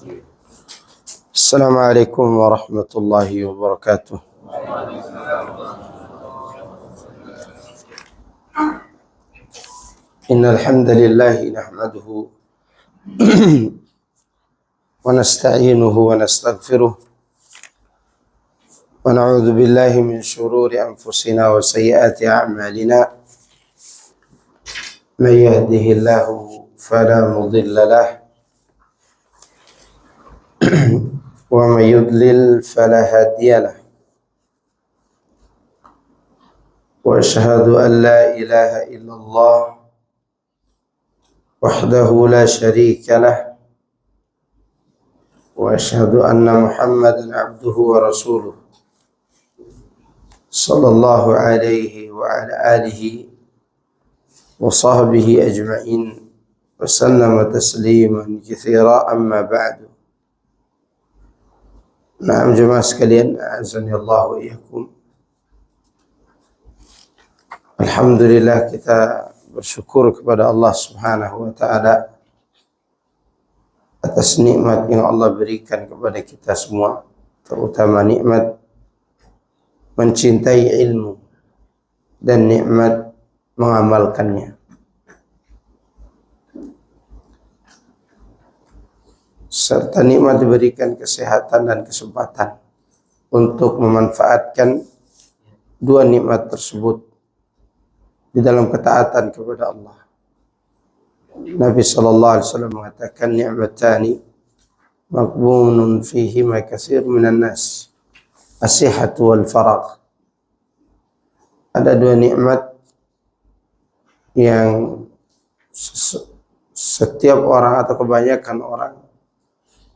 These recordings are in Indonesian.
السلام عليكم ورحمة الله وبركاته. إن الحمد لله نحمده ونستعينه ونستغفره ونعوذ بالله من شرور أنفسنا وسيئات أعمالنا. من يهده الله فلا مضل له ومن يضلل فلا هادي له. وأشهد أن لا إله إلا الله وحده لا شريك له. وأشهد أن محمدا عبده ورسوله صلى الله عليه وعلى آله وصحبه أجمعين وسلم تسليما كثيرا. أما بعد. Nah, jemaah sekalian, azani Allah wa iyyakum. Alhamdulillah, kita bersyukur kepada Allah Subhanahu wa taala atas nikmat yang Allah berikan kepada kita semua, terutama nikmat mencintai ilmu dan nikmat mengamalkannya. Serta nikmat diberikan kesehatan dan kesempatan untuk memanfaatkan dua nikmat tersebut di dalam ketaatan kepada Allah. Nabi sallallahu alaihi wasallam mengatakan, ni'matani maqbunun fihima katsir minan nas, as-sihhatu wal faragh. Ada dua nikmat yang setiap orang atau kebanyakan orang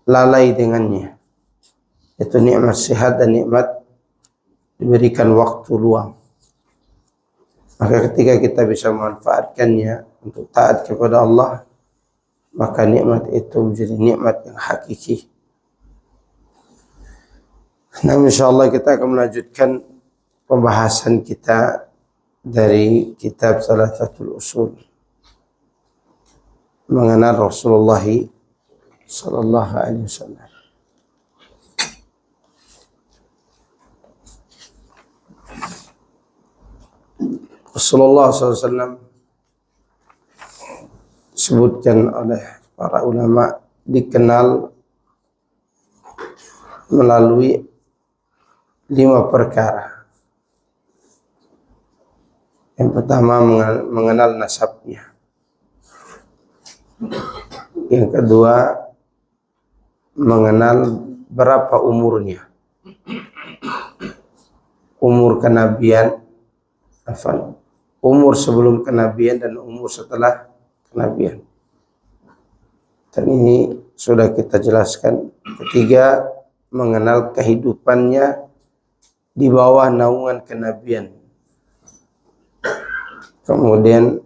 lalai dengannya, yaitu nikmat sehat dan nikmat diberikan waktu luang. Maka ketika kita bisa memanfaatkannya untuk taat kepada Allah, maka nikmat itu menjadi nikmat yang hakiki. Nah, insyaallah kita akan melanjutkan pembahasan kita dari kitab Thalathatul Usul, mengenal Rasulullah sallallahu alaihi wasallam. Rasulullah SAW disebutkan oleh para ulama dikenal melalui 5 perkara. Yang pertama mengenal nasabnya. Yang kedua mengenal berapa umurnya, umur kenabian, umur sebelum kenabian dan umur setelah kenabian. Dan ini sudah kita jelaskan. Ketiga, mengenal kehidupannya di bawah naungan kenabian. Kemudian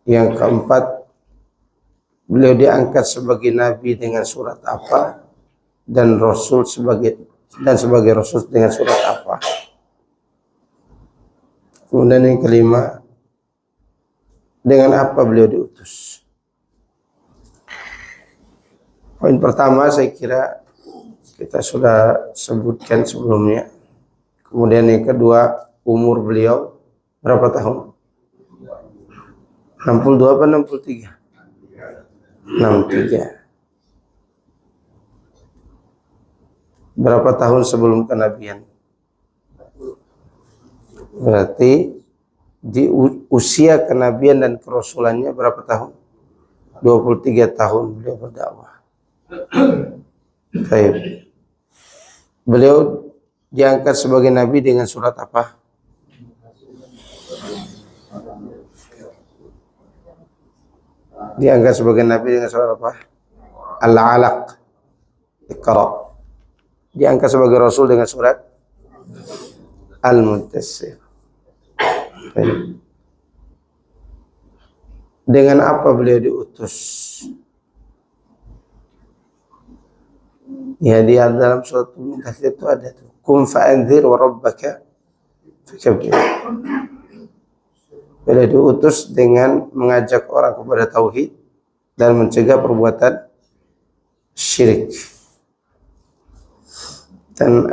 yang keempat, beliau diangkat sebagai nabi dengan surat apa dan sebagai rasul dengan surat apa. Kemudian yang kelima, dengan apa beliau diutus. Poin pertama saya kira kita sudah sebutkan sebelumnya. Kemudian yang kedua, umur beliau berapa tahun? 62 apa 63? 63. Berapa tahun sebelum kenabian? Berarti di usia kenabian dan kerasulannya berapa tahun? 23 tahun beliau berdakwah. Baik. Beliau diangkat sebagai nabi dengan surat apa? Diangkat sebagai nabi dengan surat apa? Al-Alaq. Iqra. Diangkat sebagai rasul dengan surat Al-Mudaththir. Dengan apa beliau diutus? Ya, di dalam surat Al-Mudaththir itu ada tuh, kum fa'anzir wa rabbaka fakabbir. Beliau diutus dengan mengajak orang kepada tauhid dan mencegah perbuatan syirik. Dan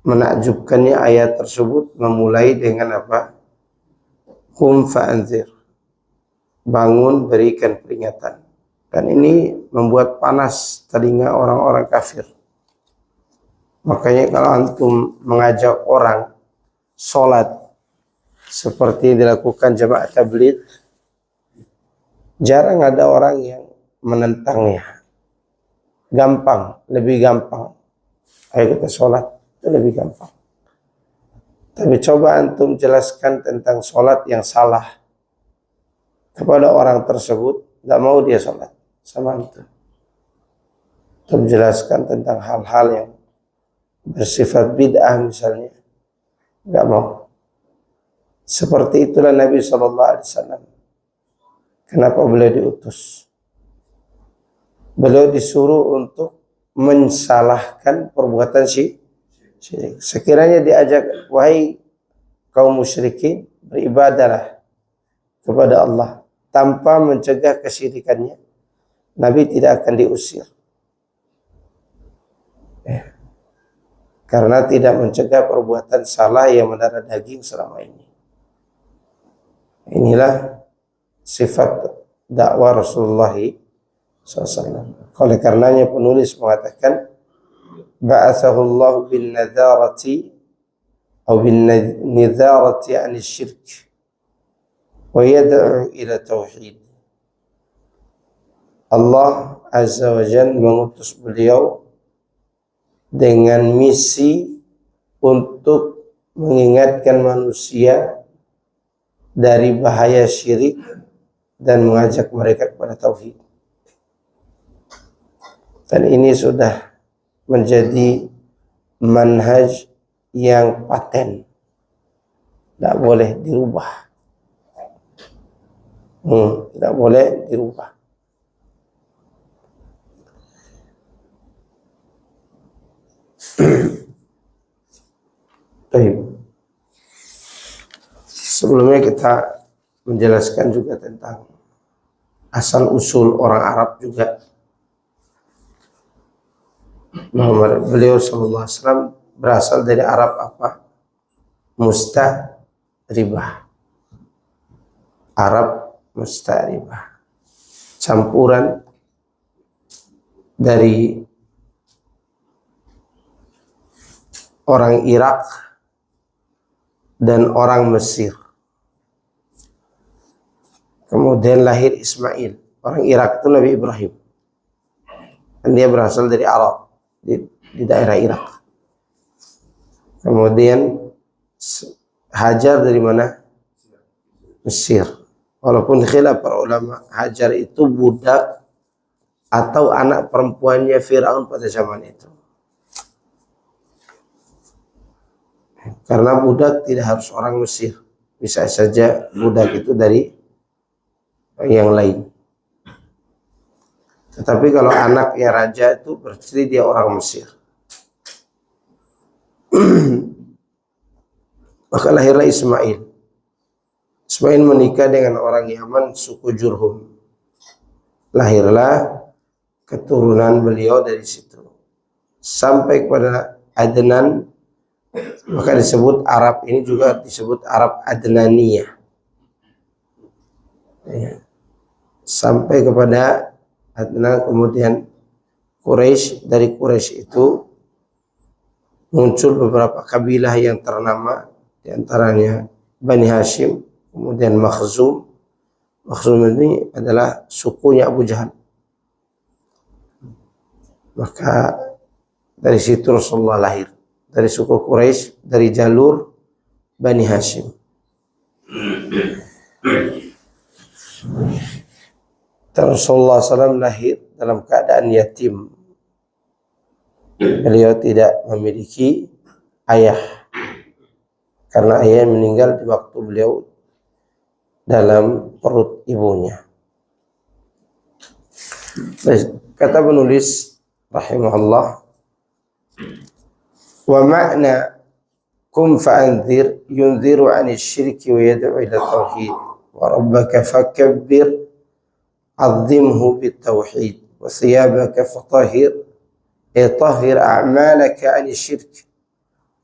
menakjubkannya ayat tersebut memulai dengan apa? Qum fa'anzir, bangun berikan peringatan. Dan ini membuat panas telinga orang-orang kafir. Makanya kalau antum mengajak orang sholat seperti dilakukan jamaah tabligh, jarang ada orang yang menentangnya. Gampang, lebih gampang. Ayo kita sholat, itu lebih gampang. Tapi coba antum jelaskan tentang sholat yang salah kepada orang tersebut, tidak mau dia sholat sama antum. Antum jelaskan tentang hal-hal yang bersifat bid'ah misalnya, nggak mau. Seperti itulah Nabi SAW. Kenapa beliau diutus? Beliau disuruh untuk mensalahkan perbuatan syirik. Sekiranya diajak, wahai kaum musyrikin, beribadahlah kepada Allah tanpa mencegah kesyirikannya, Nabi tidak akan diusir. Karena tidak mencegah perbuatan salah yang mendarah daging selama ini. Inilah sifat dakwah Rasulullah SAW. Oleh karenanya penulis mengatakan, ba'athahu Allah bin nadharati atau bin nidharati an syirk wa yad'u ila tauhid. Allah Azza wa Jalla mengutus beliau dengan misi untuk mengingatkan manusia dari bahaya syirik dan mengajak mereka kepada tauhid. Dan ini sudah menjadi manhaj yang paten, tidak boleh dirubah. Tidak boleh dirubah. Sebelumnya kita menjelaskan juga tentang asal usul orang Arab juga. Beliau sallallahu alaihi wasallam berasal dari Arab apa? Mustaribah. Arab mustaribah. Campuran dari orang Irak dan orang Mesir. Kemudian lahir Ismail. Orang Irak itu Nabi Ibrahim. Dan dia berasal dari Arab, di daerah Irak. Kemudian Hajar dari mana? Mesir. Walaupun khilaf para ulama, Hajar itu budak atau anak perempuannya Firaun pada zaman itu. Karena budak tidak harus orang Mesir, bisa saja budak itu dari yang lain. Tetapi kalau anaknya raja itu berarti dia orang Mesir. Maka lahirlah Ismail. Ismail menikah dengan orang Yaman suku Jurhum. Lahirlah keturunan beliau dari situ. Sampai kepada Adnan, maka disebut Arab ini juga disebut Arab Adnaniyah. Ya. Sampai kepada Adnan, kemudian Quraisy. Dari Quraisy itu muncul beberapa kabilah yang ternama, di antaranya Bani Hashim, kemudian Makhzum. Makhzum ini adalah sukunya Abu Jahal. Maka dari situ Rasulullah lahir, dari suku Quraisy, dari jalur Bani Hashim. Rasulullah SAW lahir dalam keadaan yatim. Beliau tidak memiliki ayah, karena ayah meninggal di waktu beliau dalam perut ibunya. Kata penulis rahimahullah, wa makna kum fa'anzir yunziru 'anil syirki wa yad'u ila tauhid wa rabbaka fakabbir 'azzimhu bit tauhid wa thiyabaka fatahhir tahhir a'malaka 'ani syirk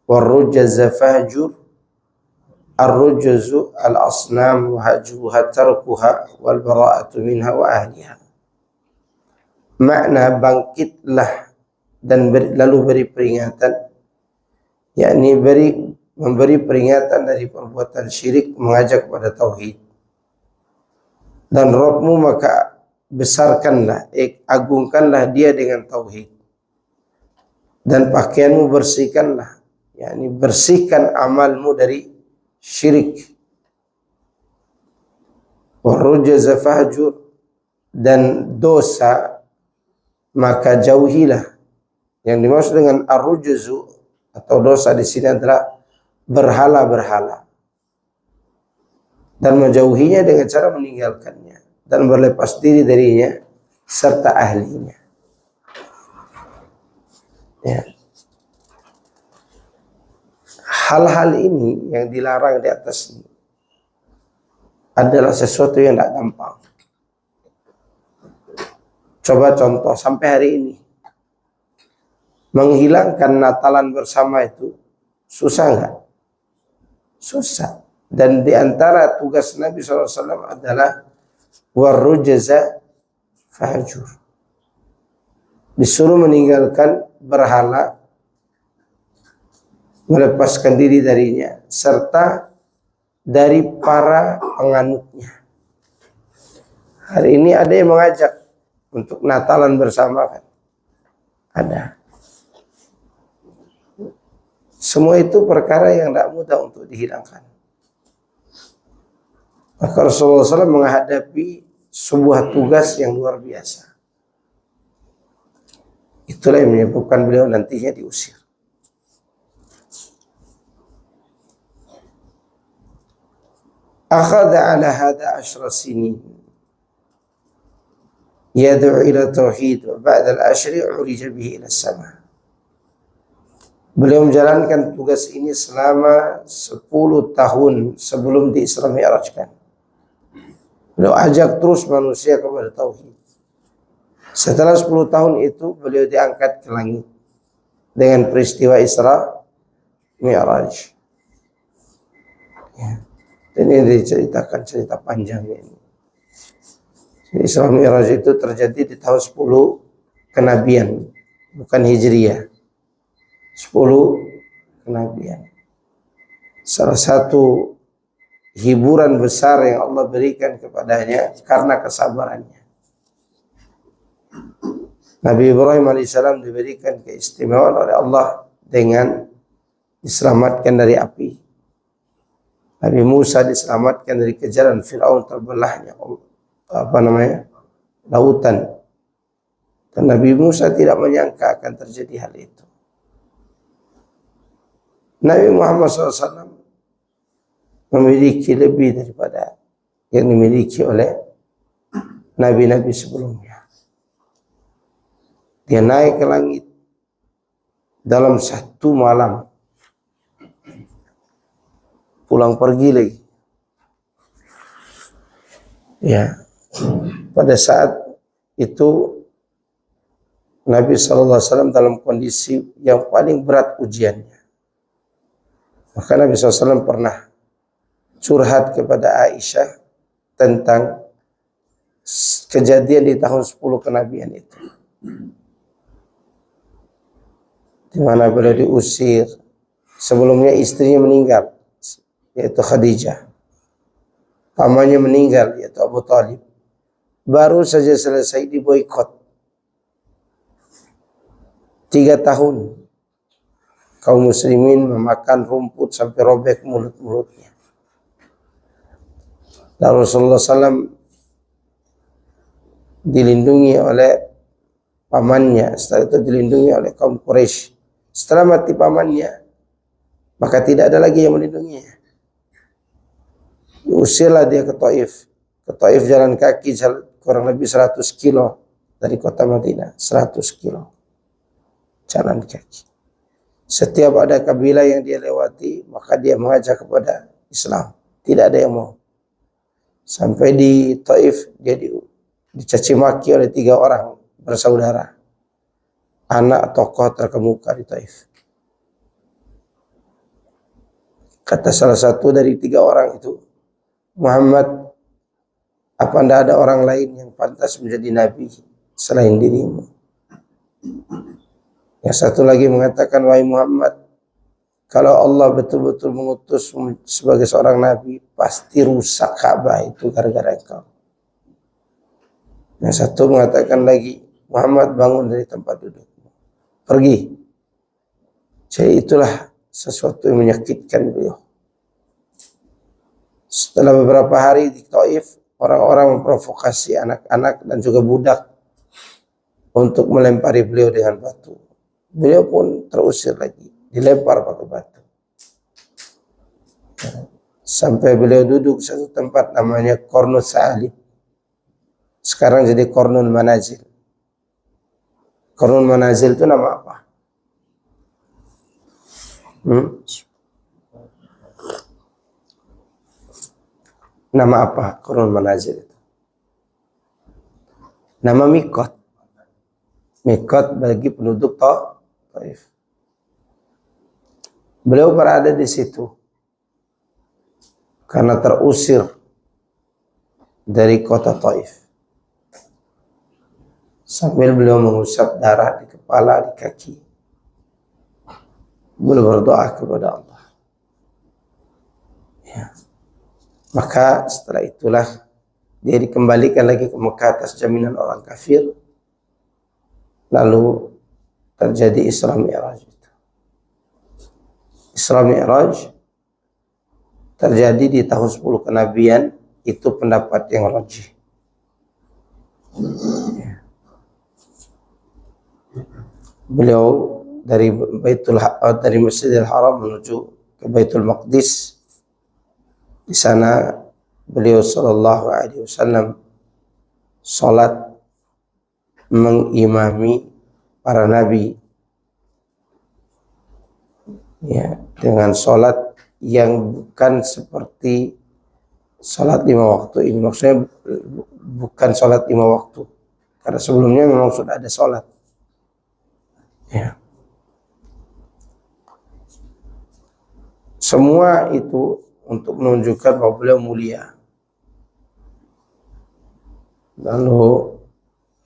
warrujza fahjur ar-rujzu al-asnam wa hajruha tarkuha wal bara'atu minha wa ahliha. Makna bangkitlah dan lalu beri peringatan, yakni memberi peringatan dari perbuatan syirik, mengajak kepada tauhid. Dan Rabbmu maka besarkanlah, agungkanlah dia dengan tauhid. Dan pakaianmu bersihkanlah, yakni bersihkan amalmu dari syirik. Warrujza fahjur, dan dosa maka jauhilah. Yang dimaksud dengan ar-rujzu atau dosa di sini adalah berhala-berhala, dan menjauhinya dengan cara meninggalkannya dan berlepas diri darinya serta ahlinya. Ya. Hal-hal ini yang dilarang di atas ini adalah sesuatu yang tidak gampang. Coba contoh sampai hari ini, menghilangkan Natalan bersama itu susah nggak? Susah. Dan di antara tugas Nabi SAW adalah warrujza fahjur, disuruh meninggalkan berhala, melepaskan diri darinya, serta dari para penganutnya. Hari ini ada yang mengajak untuk Natalan bersama, kan? Ada. Semua itu perkara yang tidak mudah untuk dihilangkan. Maka Rasulullah SAW menghadapi sebuah tugas yang luar biasa. Itulah yang menyebabkan beliau nantinya diusir. Akhadha ala hadha 10 sinin yad'u ila tauhid wa ba'da al-ashri urija bihi ila as-sama. Beliau menjalankan tugas ini selama 10 tahun sebelum di-Isra Mi'rajkan. Beliau ajak terus manusia kepada tauhid. Setelah 10 tahun itu beliau diangkat ke langit dengan peristiwa Isra Mi'raj. Ya. Dan ini diceritakan cerita panjangnya ini. Isra Mi'raj itu terjadi di tahun 10 kenabian, bukan Hijriyah. 10 kenabian. Salah satu hiburan besar yang Allah berikan kepadanya karena kesabarannya. Nabi Ibrahim alaihissalam diberikan keistimewaan oleh Allah dengan diselamatkan dari api. Nabi Musa diselamatkan dari kejaran Fir'aun terbelahnya lautan. Dan Nabi Musa tidak menyangka akan terjadi hal itu. Nabi Muhammad SAW memiliki lebih daripada yang dimiliki oleh nabi-nabi sebelumnya. Dia naik ke langit dalam satu malam, pulang pergi lagi. Ya, pada saat itu Nabi SAW dalam kondisi yang paling berat ujiannya. Maka Nabi SAW pernah curhat kepada Aisyah tentang kejadian di tahun 10 kenabian itu, di mana beliau diusir. Sebelumnya istrinya meninggal, yaitu Khadijah. Pamannya meninggal, yaitu Abu Talib. Baru saja selesai diboikot. 3 tahun kaum muslimin memakan rumput sampai robek mulut-mulutnya. Lalu Rasulullah SAW dilindungi oleh pamannya, setelah itu dilindungi oleh kaum Quraisy. Setelah mati pamannya, maka tidak ada lagi yang melindunginya. Diusirlah dia ke Taif. Ke Taif jalan kaki kurang lebih 100 kilo dari kota Madinah. 100 kilo jalan kaki. Setiap ada kabilah yang dia lewati, maka dia mengajak kepada Islam. Tidak ada yang mau. Sampai di Taif dia dicaci maki oleh 3 orang bersaudara, anak tokoh terkemuka di Taif. Kata salah satu dari 3 orang itu, Muhammad, apa tidak ada orang lain yang pantas menjadi nabi selain dirimu? Yang satu lagi mengatakan, wahai Muhammad, kalau Allah betul-betul mengutus sebagai seorang nabi, pasti rusak Ka'bah itu gara-gara engkau. Yang satu mengatakan lagi, Muhammad, bangun dari tempat duduk, pergi. Jadi itulah sesuatu yang menyakitkan beliau. Setelah beberapa hari di Taif, orang-orang memprovokasi anak-anak dan juga budak untuk melempari beliau dengan batu. Beliau pun terusir lagi, dilempar pakai batu. Sampai beliau duduk satu tempat namanya Qarnul Sa'alib. Sekarang jadi Qarnul Manazil. Qarnul Manazil itu nama apa? Nama apa Qarnul Manazil itu? Nama Mikot. Mikot bagi penduduk Taif. Beliau berada di situ karena terusir dari kota Taif. Sambil beliau mengusap darah di kepala, di kaki. Beliau berdoa kepada Allah. Ya. Maka setelah itulah dia dikembalikan lagi ke Mekah atas jaminan orang kafir. Lalu terjadi Isra Mi'raj itu. Isra Mi'raj terjadi di tahun 10 kenabian, itu pendapat yang rajih. Beliau dari Masjidil Haram menuju ke Baitul Maqdis. Di sana beliau sallallahu alaihi wasallam salat mengimami para nabi, ya, dengan salat yang bukan seperti salat 5 waktu ini. Maksudnya bukan salat 5 waktu, karena sebelumnya memang sudah ada salat. Ya. Semua itu untuk menunjukkan bahwa beliau mulia. Lalu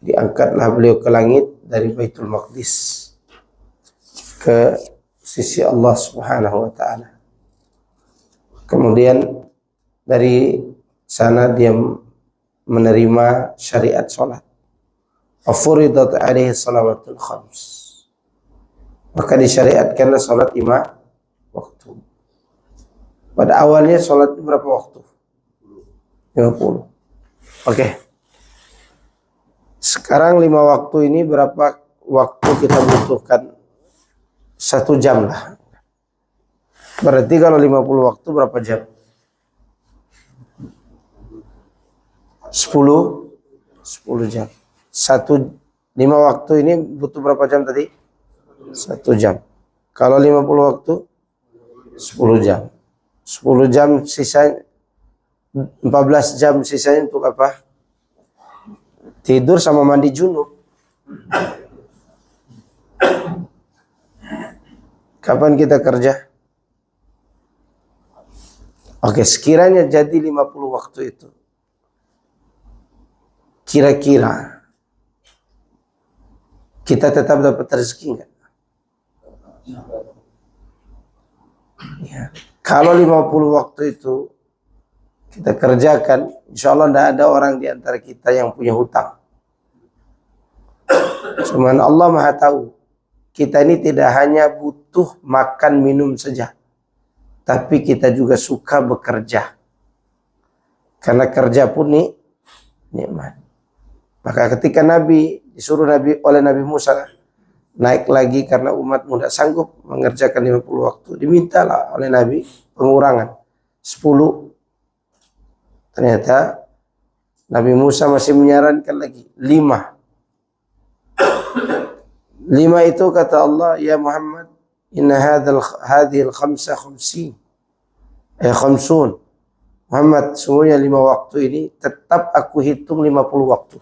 diangkatlah beliau ke langit dari Baitul Maqdis ke sisi Allah Subhanahu wa taala. Kemudian dari sana dia menerima syariat salat. Furidat alaihi salawatul khams. Maka disyariatkanlah salat 5 waktu. Pada awalnya salat berapa waktu? 50. Oke. Sekarang 5 waktu ini berapa waktu kita butuhkan? 1 jam lah. Berarti kalau 50 waktu berapa jam? 10 jam. 5 waktu ini butuh berapa jam tadi? 1 jam. Kalau 50 waktu 10 jam. 10 jam sisanya, 14 jam sisanya untuk apa? Tidur sama mandi junub. Kapan kita kerja? Oke, sekiranya jadi 50 waktu itu, kira-kira kita tetap dapat rezeki enggak? Ya. Kalau 50 waktu itu kita kerjakan, insya Allah tidak ada orang di antara kita yang punya hutang. Cuman Allah Maha tahu, kita ini tidak hanya butuh makan minum saja, tapi kita juga suka bekerja. Karena kerja pun nikmat. Maka ketika Nabi disuruh oleh Nabi Musa naik lagi karena umat tidak sanggup mengerjakan 50 waktu, dimintalah oleh Nabi pengurangan 10. Ternyata Nabi Musa masih menyarankan lagi 5. 5 itu kata Allah, ya Muhammad, inna hadhil khamsa khamsin. 50. Muhammad, semuanya 5 waktu ini tetap aku hitung 50 waktu.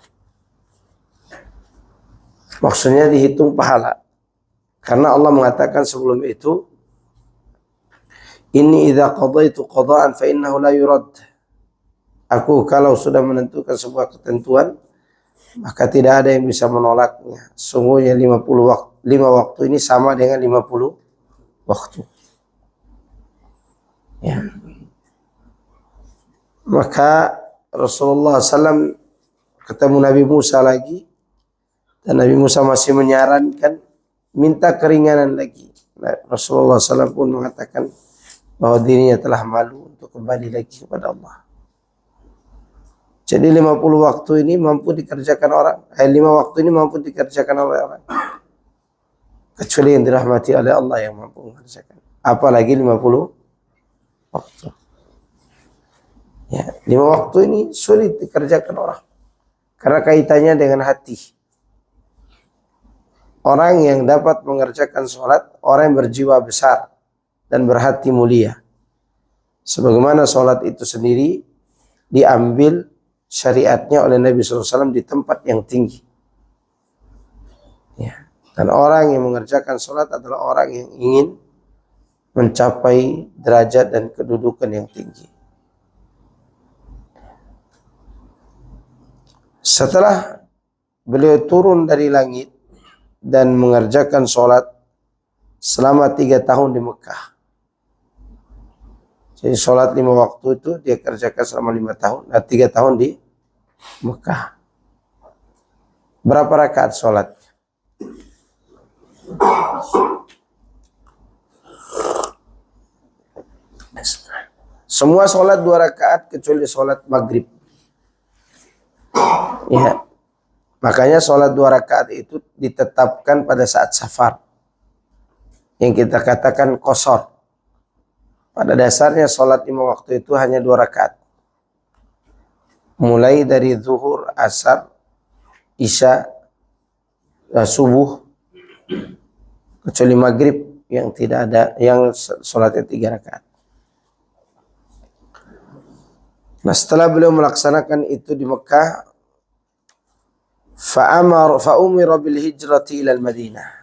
Maksudnya dihitung pahala. Karena Allah mengatakan sebelum itu, Inni idza qadaitu qada'an fa innahu la yurad. Aku kalau sudah menentukan sebuah ketentuan, maka tidak ada yang bisa menolaknya. Sungguhnya 5 waktu ini sama dengan 50 waktu. Ya. Maka Rasulullah SAW ketemu Nabi Musa lagi, dan Nabi Musa masih menyarankan minta keringanan lagi. Rasulullah SAW pun mengatakan bahwa dirinya telah malu untuk kembali lagi kepada Allah. Jadi 50 waktu ini mampu dikerjakan orang. 5 waktu ini mampu dikerjakan oleh orang. Kecuali yang dirahmati oleh Allah yang mampu mengerjakan. Apalagi 50 waktu. Ya, 5 waktu ini sulit dikerjakan orang. Karena kaitannya dengan hati. Orang yang dapat mengerjakan sholat, orang yang berjiwa besar dan berhati mulia. Sebagaimana sholat itu sendiri diambil syariatnya oleh Nabi SAW di tempat yang tinggi. Ya. Dan orang yang mengerjakan sholat adalah orang yang ingin mencapai derajat dan kedudukan yang tinggi. Setelah beliau turun dari langit dan mengerjakan sholat selama 3 tahun di Mekah. Jadi sholat 5 waktu itu dia kerjakan selama 5 tahun, 3 tahun di Mekah. Berapa rakaat sholat? Semua sholat 2 rakaat kecuali sholat maghrib. Ya. Makanya sholat 2 rakaat itu ditetapkan pada saat safar. Yang kita katakan qashar. Pada dasarnya sholat 5 waktu itu hanya 2 rakaat. Mulai dari zuhur, asar, isya, subuh, kecuali maghrib yang tidak ada, yang sholatnya 3 rakaat. Nah, setelah beliau melaksanakan itu di Mekah, fa'umira bil hijrati ilal Madinah.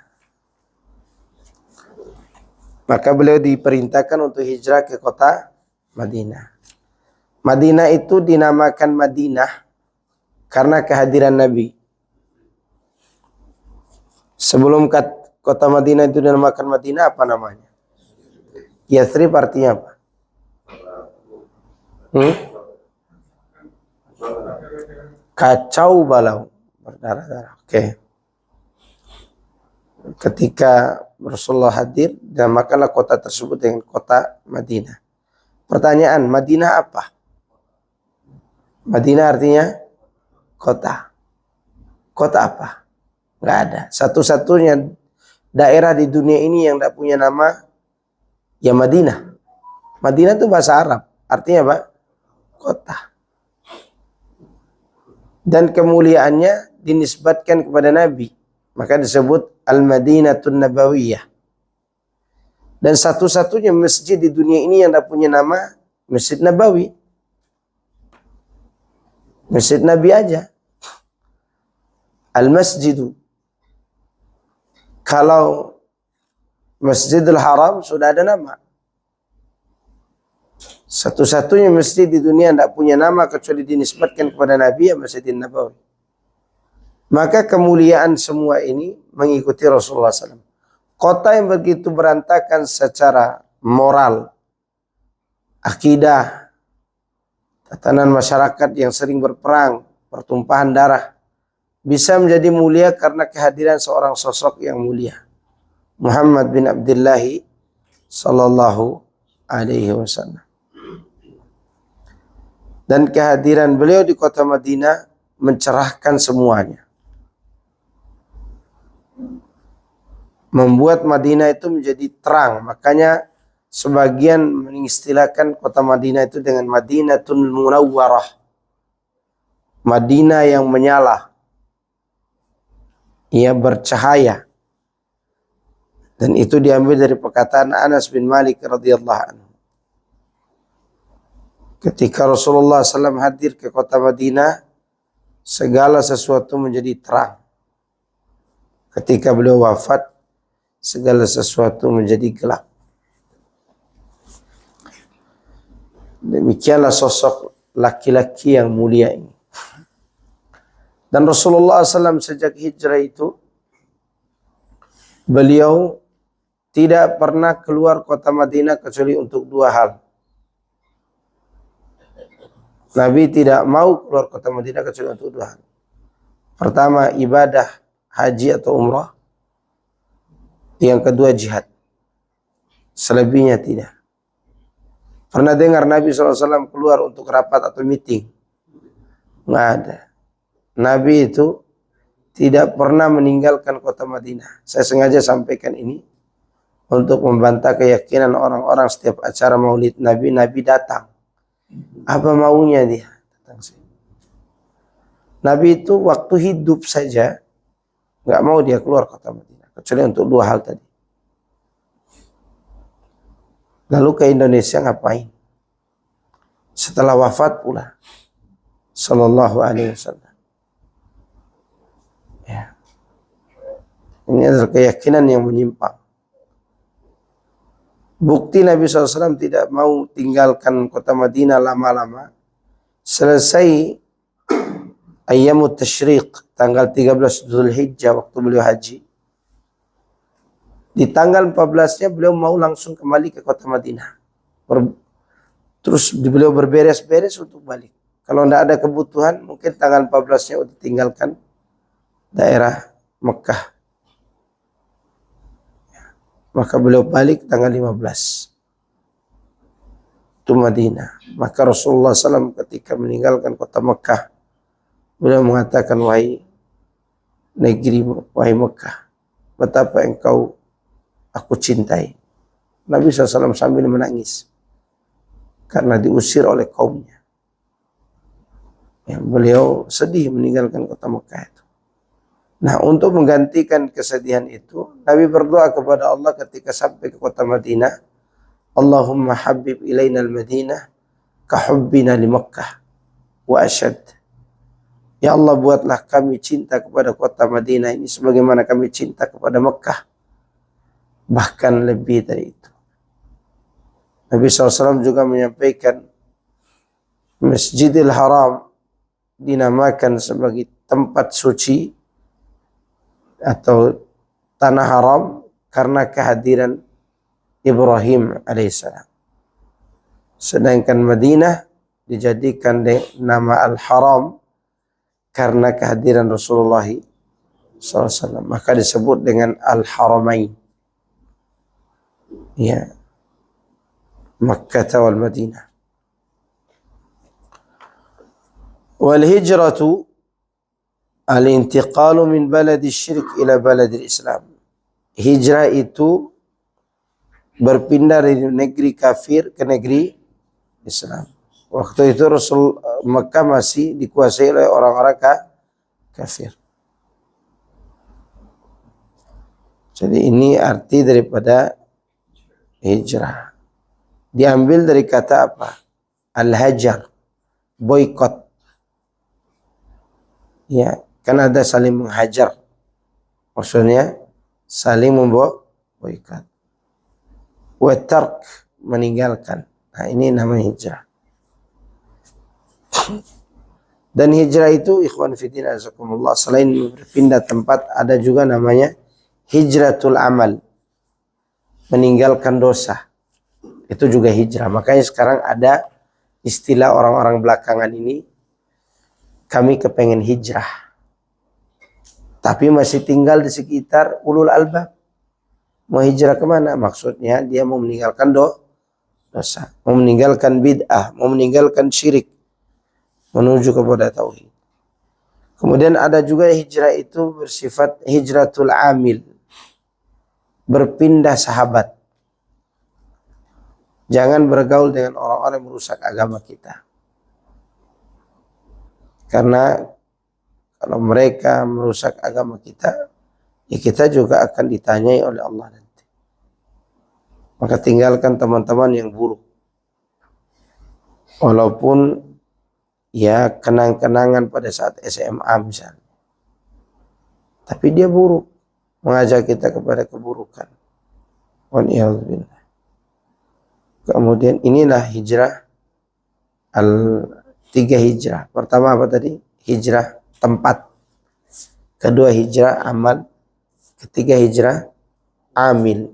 Maka beliau diperintahkan untuk hijrah ke kota Madinah. Madinah itu dinamakan Madinah karena kehadiran Nabi. Sebelum kota Madinah itu dinamakan Madinah, apa namanya? Yathrib artinya apa? Kacau balau, berdarah-darah. Oke. Ketika Rasulullah hadir, dinamakanlah kota tersebut dengan kota Madinah. Pertanyaan, Madinah apa? Madinah artinya kota. Kota apa? Nggak ada. Satu-satunya daerah di dunia ini yang tidak punya nama, ya Madinah. Madinah itu bahasa Arab. Artinya apa? Kota. Dan kemuliaannya dinisbatkan kepada Nabi. Maka disebut Al-Madinatun Nabawiyah. Dan satu-satunya masjid di dunia ini yang tidak punya nama Masjid Nabawi. Masjid Nabi aja. Al-Masjidu. Kalau Masjidil Haram sudah ada nama. Satu-satunya masjid di dunia yang tidak punya nama kecuali dinisbatkan kepada Nabi, ya Masjidin Nabawi. Maka kemuliaan semua ini mengikuti Rasulullah SAW. Kota yang begitu berantakan secara moral, akidah, tatanan masyarakat yang sering berperang, pertumpahan darah, bisa menjadi mulia karena kehadiran seorang sosok yang mulia. Muhammad bin Abdullah sallallahu alaihi wasallam. Dan kehadiran beliau di kota Madinah mencerahkan semuanya. Membuat Madinah itu menjadi terang. Makanya sebagian mengistilahkan kota Madinah itu dengan Madinatul Munawwarah. Madinah yang menyala. Ia bercahaya. Dan itu diambil dari perkataan Anas bin Malik radhiyallahu anhu. Ketika Rasulullah SAW hadir ke kota Madinah, segala sesuatu menjadi terang. Ketika beliau wafat, segala sesuatu menjadi gelap. Demikianlah sosok laki-laki yang mulia ini. Dan Rasulullah SAW sejak hijrah itu, beliau tidak pernah keluar kota Madinah kecuali untuk dua hal. Nabi tidak mau keluar kota Madinah kecuali untuk dua hal. Pertama, ibadah haji atau umrah. Yang kedua, jihad. Selebihnya tidak. Pernah dengar Nabi SAW keluar untuk rapat atau meeting? Nggak ada. Nabi itu tidak pernah meninggalkan kota Madinah. Saya sengaja sampaikan ini untuk membantah keyakinan orang-orang setiap acara maulid Nabi, Nabi datang. Apa maunya dia? Nabi itu waktu hidup saja nggak mau dia keluar kota Madinah kecuali untuk dua hal tadi. Lalu ke Indonesia ngapain? Setelah wafat pula Sallallahu Alaihi Wasallam. Ya. Ini adalah keyakinan yang menyimpang. Bukti Nabi SAW tidak mau tinggalkan kota Madinah lama-lama. Selesai Ayyamut Tashriq, tanggal 13 Zulhijjah waktu beliau haji. Di tanggal 14-nya beliau mau langsung kembali ke kota Madinah. Terus beliau berberes-beres untuk balik. Kalau tidak ada kebutuhan, mungkin tanggal 14-nya untuk tinggalkan daerah Mekah. Maka beliau balik tanggal 15. Itu Madinah. Maka Rasulullah SAW ketika meninggalkan kota Mekah, beliau mengatakan, wahai negeri, wahai Mekah, betapa engkau aku cintai. Nabi SAW sambil menangis karena diusir oleh kaumnya. Ya, beliau sedih meninggalkan kota Mekah itu. Nah, untuk menggantikan kesedihan itu, Nabi berdoa kepada Allah ketika sampai ke kota Madinah, Allahumma habib ilaina al-Madinah kahubbina li Makkah wa asyad. Ya Allah, buatlah kami cinta kepada kota Madinah ini sebagaimana kami cinta kepada Mekah, bahkan lebih dari itu. Nabi SAW juga menyampaikan Masjidil Haram dinamakan sebagai tempat suci atau tanah haram karena kehadiran Ibrahim alaihissalam. Sedangkan Madinah dijadikan nama Al-Haram karena kehadiran Rasulullah SAW. Maka disebut dengan Al-Haramain. Ya, Makkah wal Madinah. Wal hijratu al-intiqalu min baladi syirik ila baladi Islam. Hijrah itu berpindah dari negeri kafir ke negeri Islam. Waktu itu Rasul Mekah masih dikuasai oleh orang-orang kafir. Jadi ini arti daripada hijrah. Diambil dari kata apa? Al-hajar, boykot. Ya, kan ada saling menghajar. Maksudnya saling memboikot. Wa tark, meninggalkan. Nah, ini namanya hijrah. Dan hijrah itu ikhwan fillah azakumullah, selain berpindah tempat, ada juga namanya hijratul amal, meninggalkan dosa. Itu juga hijrah. Makanya sekarang ada istilah orang-orang belakangan ini, kami kepengen hijrah, tapi masih tinggal di sekitar ulul albab. Mau hijrah kemana? Maksudnya dia mau meninggalkan dosa, mau meninggalkan bid'ah, mau meninggalkan syirik, menuju kepada tauhid. Kemudian ada juga hijrah itu bersifat hijratul amil, berpindah sahabat. Jangan bergaul dengan orang-orang yang merusak agama kita. Karena kalau mereka merusak agama kita, ya kita juga akan ditanyai oleh Allah nanti. Maka tinggalkan teman-teman yang buruk. Walaupun ya kenang-kenangan pada saat SMA misalnya. Tapi dia buruk. mengajak kita kepada keburukan. Waliyadzubillah. Kemudian inilah hijrah tiga hijrah. Pertama apa tadi? Hijrah tempat. Kedua hijrah amal. Ketiga hijrah amil.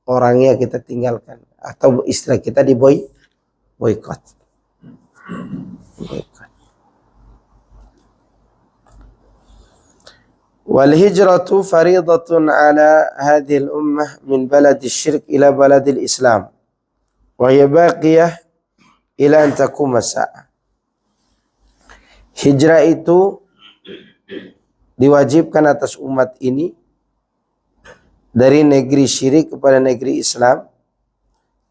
Orangnya kita tinggalkan. Atau istilah kita boykot. Wal hijratu faridatun ala hadhihi al-ummah min balad asy-syirk ila balad al-islam. Wa hiya baqiyah ila an taquma as-sa'ah. Hijrah itu diwajibkan atas umat ini dari negeri syirik kepada negeri Islam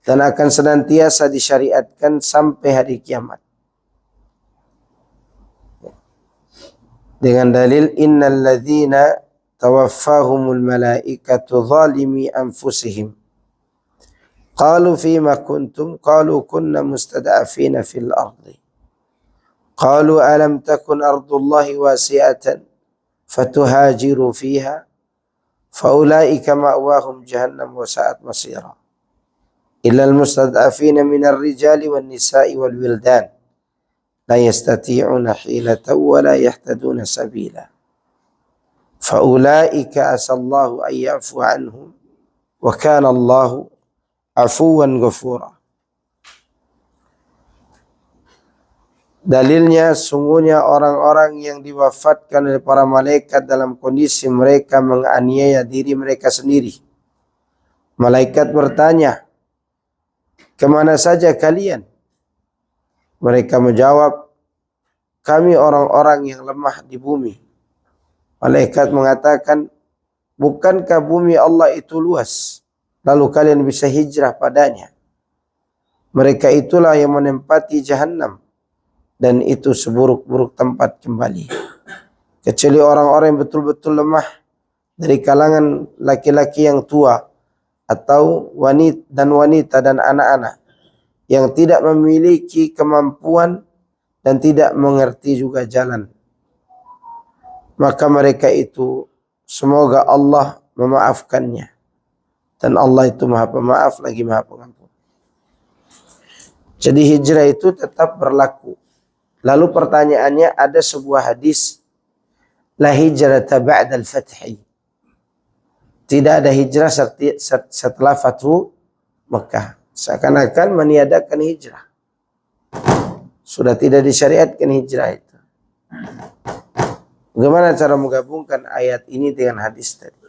dan akan senantiasa disyariatkan sampai hari kiamat. Dengan dalil innal ladzina tawaffahumul malaikatu zalimi anfusihim qalu fima kuntum qalu kunna mustad'afina fil ardi qalu alam takun ardullahi wasi'atan fatuhajiru fiha faulaika ma'wahum jahannam wa sa'at masira illa almustad'afina minar rijali wan nisa'i wal wildan la yastati'una hilatan wa la yahtaduna sabila faulaika asallahu an ya'fu anhum wa kana Allahu afuwan ghafura. Dalilnya sungguhnya orang-orang yang diwafatkan oleh para malaikat dalam kondisi mereka menganiaya diri mereka sendiri. Malaikat bertanya, kemana saja kalian? Mereka menjawab, kami orang-orang yang lemah di bumi. Malaikat mengatakan, bukankah bumi Allah itu luas? Lalu kalian bisa hijrah padanya. Mereka itulah yang menempati jahannam. Dan itu seburuk-buruk tempat kembali. Kecuali orang-orang yang betul-betul lemah dari kalangan laki-laki yang tua atau wanita dan anak-anak yang tidak memiliki kemampuan dan tidak mengerti juga jalan. Maka mereka itu semoga Allah memaafkannya. Dan Allah itu Maha Pemaaf lagi Maha Pengampun. Jadi hijrah itu tetap berlaku. Lalu pertanyaannya, ada sebuah hadis, la hijrata ba'dal fathi. Tidak ada hijrah setelah Fathu Mekah. Seakan-akan meniadakan hijrah. Sudah tidak disyariatkan hijrah itu. Bagaimana cara menggabungkan ayat ini dengan hadis tadi?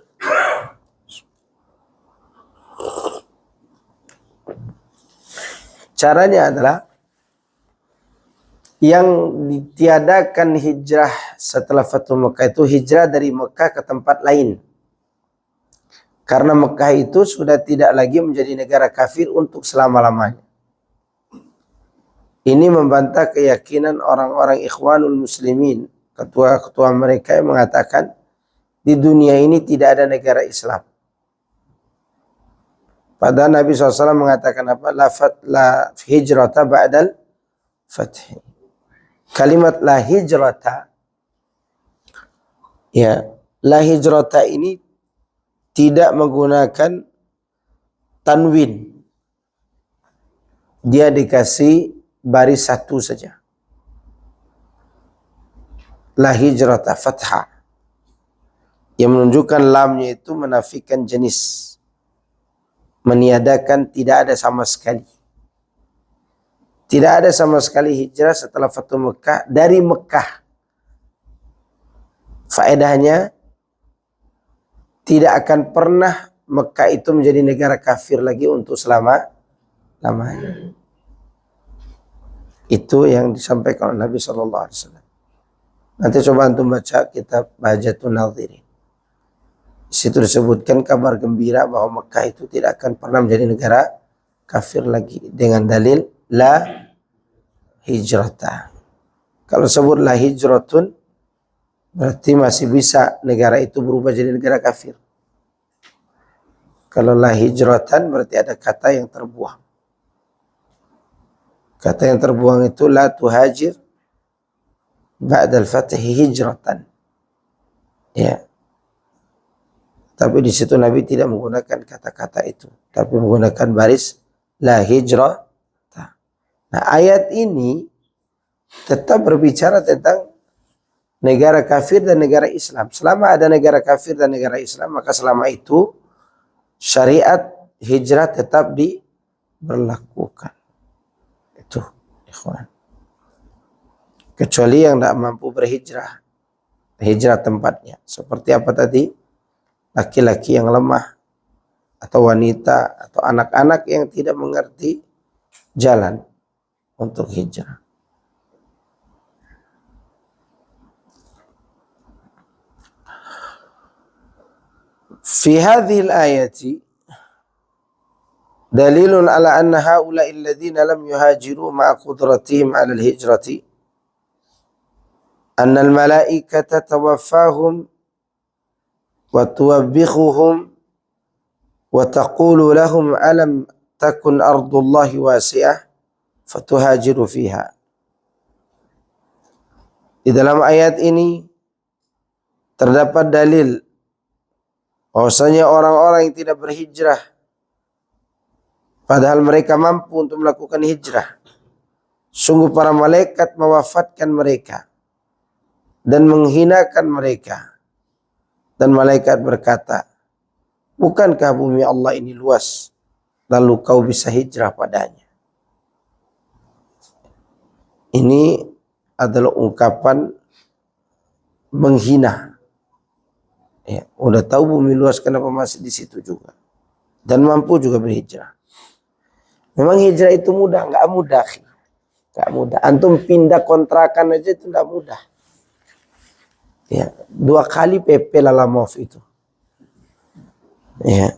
Caranya adalah yang ditiadakan hijrah setelah Fathu Mekah itu hijrah dari Mekah ke tempat lain. Karena Mekah itu sudah tidak lagi menjadi negara kafir untuk selama-lamanya. Ini membantah keyakinan orang-orang Ikhwanul Muslimin. Ketua-ketua mereka yang mengatakan di dunia ini tidak ada negara Islam. Padahal Nabi SAW mengatakan apa? La hijrata ba'dal fathi. Kalimat la hijrata, ya, la hijrata ini tidak menggunakan tanwin. Dia dikasih baris satu saja. La hijrata fathah. Yang menunjukkan lamnya itu menafikan jenis. Meniadakan tidak ada sama sekali. Tidak ada sama sekali hijrah setelah Fathu Mekah dari Mekah. Faedahnya tidak akan pernah Mekah itu menjadi negara kafir lagi untuk selama-lamanya. Itu yang disampaikan oleh Nabi SAW. Nanti coba antum baca kitab Bahjatun Nadhirin. Di situ disebutkan kabar gembira bahwa Mekah itu tidak akan pernah menjadi negara kafir lagi dengan dalil la hijrata. Kalau sebut la hijratun berarti masih bisa negara itu berubah jadi negara kafir. Kalau la hijratan berarti ada kata yang terbuang. Kata yang terbuang itu la tuhajir ba'dal fathi hijratan. Ya. Tapi di situ Nabi tidak menggunakan kata-kata itu, tapi menggunakan baris la hijrah. Nah, ayat ini tetap berbicara tentang negara kafir dan negara Islam. Selama ada negara kafir dan negara Islam, maka selama itu syariat hijrah tetap diberlakukan. Itu, ikhwan. Kecuali yang tidak mampu berhijrah, hijrah tempatnya. Seperti apa tadi? Laki-laki yang lemah, atau wanita, atau anak-anak yang tidak mengerti jalan untuk hijrah. Fi hadhil ayati dalilun ala anna haula'i alladhina lam yuhajiru ma'a qudratihim 'ala al-hijrati anna al-malaikata tawaffahum wa tuwabbikhuhum wa taqulu lahum alam takun ardullahi wasi'ah fatuhajiru fiha. Di dalam ayat ini terdapat dalil bahwasanya orang-orang yang tidak berhijrah padahal mereka mampu untuk melakukan hijrah, sungguh para malaikat mewafatkan mereka dan menghinakan mereka. Dan malaikat berkata, bukankah bumi Allah ini luas, lalu kau bisa hijrah padanya? Ini adalah ungkapan menghina. Ya, udah tahu bumi luas, kenapa masih di situ juga? Dan mampu juga berhijrah. Memang hijrah itu mudah? Nggak mudah. Nggak mudah. Antum pindah kontrakan aja itu nggak mudah. Ya, 2 kali PP Lalamove itu. Ya.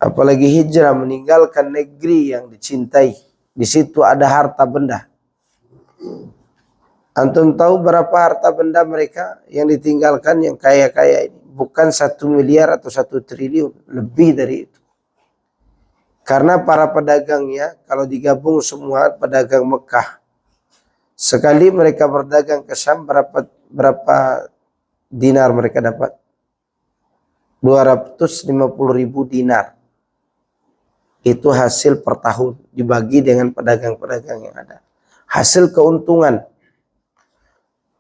Apalagi hijrah meninggalkan negeri yang dicintai. Di situ ada harta benda. Antum tahu berapa harta benda mereka yang ditinggalkan, yang kaya-kaya ini? Bukan 1 miliar atau 1 triliun, lebih dari itu. Karena para pedagangnya, kalau digabung semua pedagang Mekah, sekali mereka berdagang ke Syam, berapa dinar mereka dapat? 250.000 dinar. Itu hasil per tahun dibagi dengan pedagang-pedagang yang ada. Hasil keuntungan.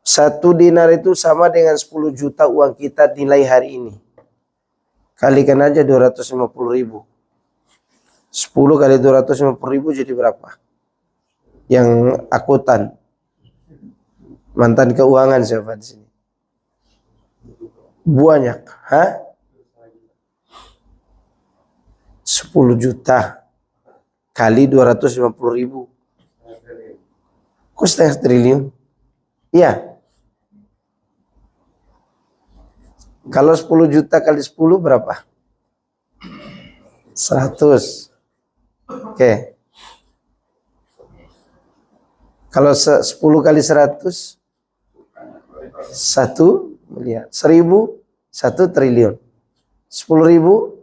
1 dinar itu sama dengan 10 juta uang kita nilai hari ini. Kalikan aja 250.000. 10 kali 250.000 jadi berapa? Yang akuntan, mantan keuangan siapa di sini? Banyak, 10 juta kali 250.000. Kok 1,5 triliun? Iya. Kalau 10 juta kali 10 berapa? 100. Oke. Kalau 10 kali 100, 1 miliar. 1000, 1 triliun. 10.000,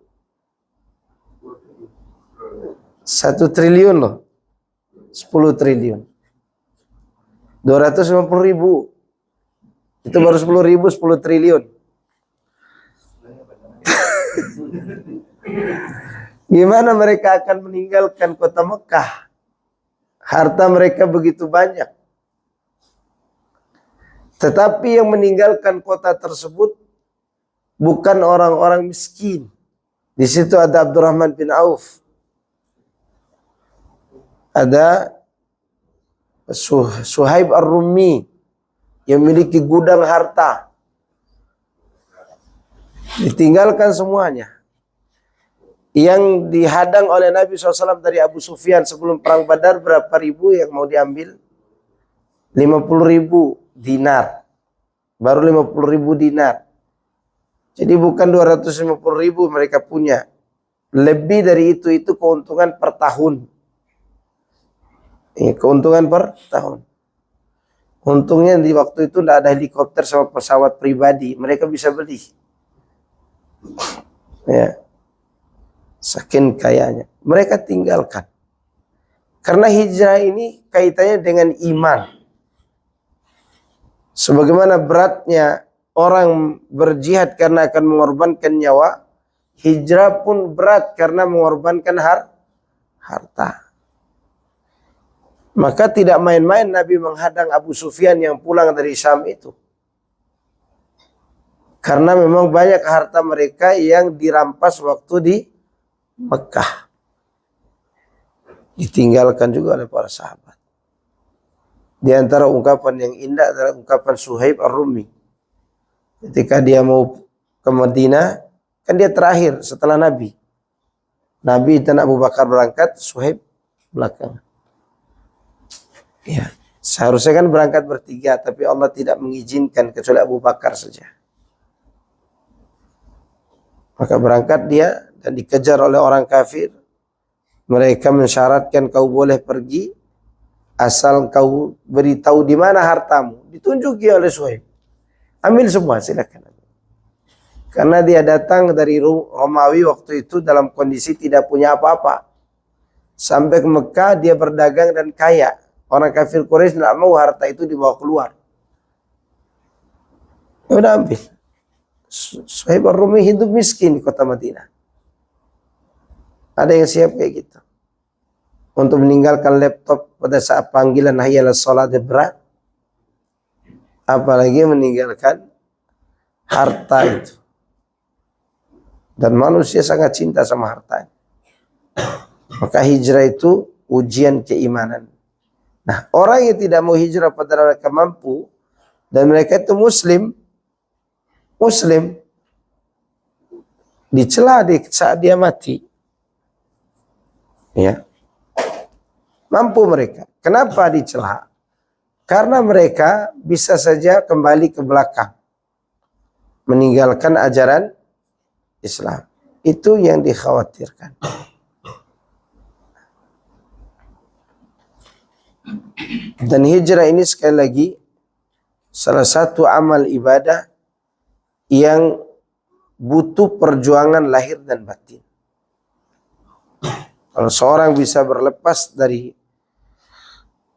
1 triliun loh. 10 triliun. 250.000. Itu baru 10.000, 10 triliun. Gimana mereka akan meninggalkan kota Mekah? Harta mereka begitu banyak. Tetapi yang meninggalkan kota tersebut bukan orang-orang miskin. Di situ ada Abdurrahman bin Auf. Ada Suhaib Ar-Rumi yang memiliki gudang harta. Ditinggalkan semuanya. Yang dihadang oleh Nabi SAW dari Abu Sufyan sebelum perang Badar berapa ribu yang mau diambil? 50.000 dinar. Baru 50.000 dinar. Jadi bukan 250.000 mereka punya. Lebih dari itu keuntungan per tahun. Keuntungan per tahun. Untungnya di waktu itu tidak ada helikopter sama pesawat pribadi. Mereka bisa beli. Ya. Saking kayanya. Mereka tinggalkan. Karena hijrah ini kaitannya dengan iman. Sebagaimana beratnya orang berjihad karena akan mengorbankan nyawa, hijrah pun berat karena mengorbankan harta. Maka tidak main-main Nabi menghadang Abu Sufyan yang pulang dari Syam itu. Karena memang banyak harta mereka yang dirampas waktu di Mekah. Ditinggalkan juga oleh para sahabat. Di antara ungkapan yang indah adalah ungkapan Suhaib Ar-Rumi. Ketika dia mau ke Madinah, kan dia terakhir setelah Nabi. Nabi dan Abu Bakar berangkat, Suhaib belakang. Ya, seharusnya kan berangkat bertiga, tapi Allah tidak mengizinkan kecuali Abu Bakar saja. Maka berangkat dia dan dikejar oleh orang kafir. Mereka mensyaratkan kau boleh pergi asal kau beritahu di mana hartamu. Ditunjuki oleh Suhaib. Ambil semua, silakan. Karena dia datang dari Romawi waktu itu dalam kondisi tidak punya apa-apa. Sampai ke Mekah dia berdagang dan kaya. Orang kafir Quraisy tidak mau harta itu dibawa keluar. Ya udah ambil. Suhaib Ar-Rumi hidup miskin di kota Madinah. Ada yang siap kayak gitu. Untuk meninggalkan laptop pada saat panggilan hayya 'alas shalah berat. Apalagi meninggalkan harta itu. Dan manusia sangat cinta sama harta. Maka hijrah itu ujian keimanan. Nah, orang yang tidak mau hijrah padahal mereka mampu dan mereka itu muslim dicela saat dia mati. Ya. Mampu mereka. Kenapa dicela? Karena mereka bisa saja kembali ke belakang. Meninggalkan ajaran Islam. Itu yang dikhawatirkan. Dan hijrah ini sekali lagi salah satu amal ibadah yang butuh perjuangan lahir dan batin. Kalau seorang bisa berlepas dari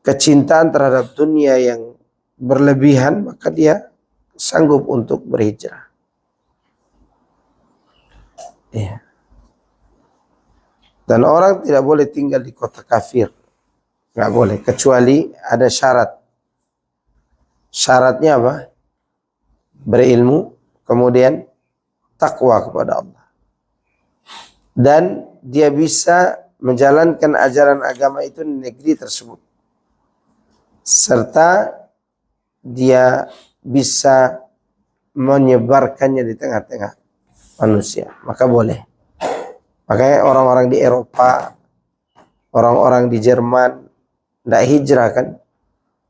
kecintaan terhadap dunia yang berlebihan, maka dia sanggup untuk berhijrah. Ya. Dan orang tidak boleh tinggal di kota kafir. Nggak boleh, kecuali ada syarat. Syaratnya apa? Berilmu, kemudian takwa kepada Allah. Dan dia bisa menjalankan ajaran agama itu di negeri tersebut. Serta dia bisa menyebarkannya di tengah-tengah manusia. Maka boleh. Makanya orang-orang di Eropa, orang-orang di Jerman, tidak hijrah kan?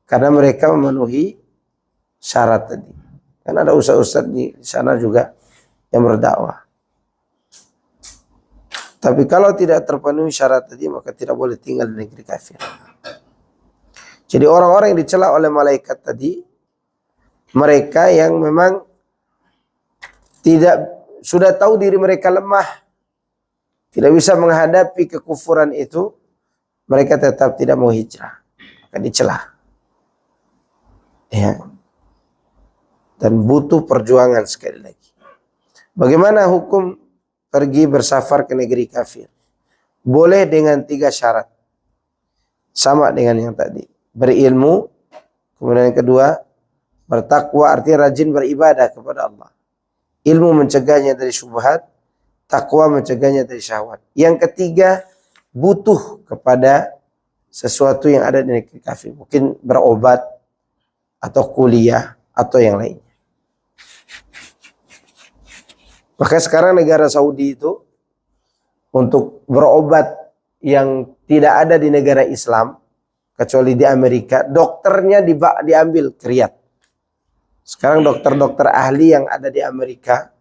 Karena mereka memenuhi syarat tadi. Kan ada ustaz-ustaz di sana juga yang berdakwah. Tapi kalau tidak terpenuhi syarat tadi, maka tidak boleh tinggal di negeri kafir. Jadi orang-orang yang dicela oleh malaikat tadi, mereka yang memang tidak sudah tahu diri mereka lemah, tidak bisa menghadapi kekufuran itu, mereka tetap tidak mau hijrah, maka dicela. Ya. Dan butuh perjuangan sekali lagi. Bagaimana hukum pergi bersafar ke negeri kafir? Boleh dengan 3 syarat. Sama dengan yang tadi. Berilmu, kemudian yang kedua, bertakwa, artinya rajin beribadah kepada Allah. Ilmu mencegahnya dari syubhat, takwa mencegahnya dari syahwat. Yang ketiga, butuh kepada sesuatu yang ada di negeri kafir. Mungkin berobat, atau kuliah, atau yang lainnya. Maka sekarang negara Saudi itu, untuk berobat yang tidak ada di negara Islam, kecuali di Amerika, dokternya diambil ke Riyadh. Sekarang dokter-dokter ahli yang ada di Amerika,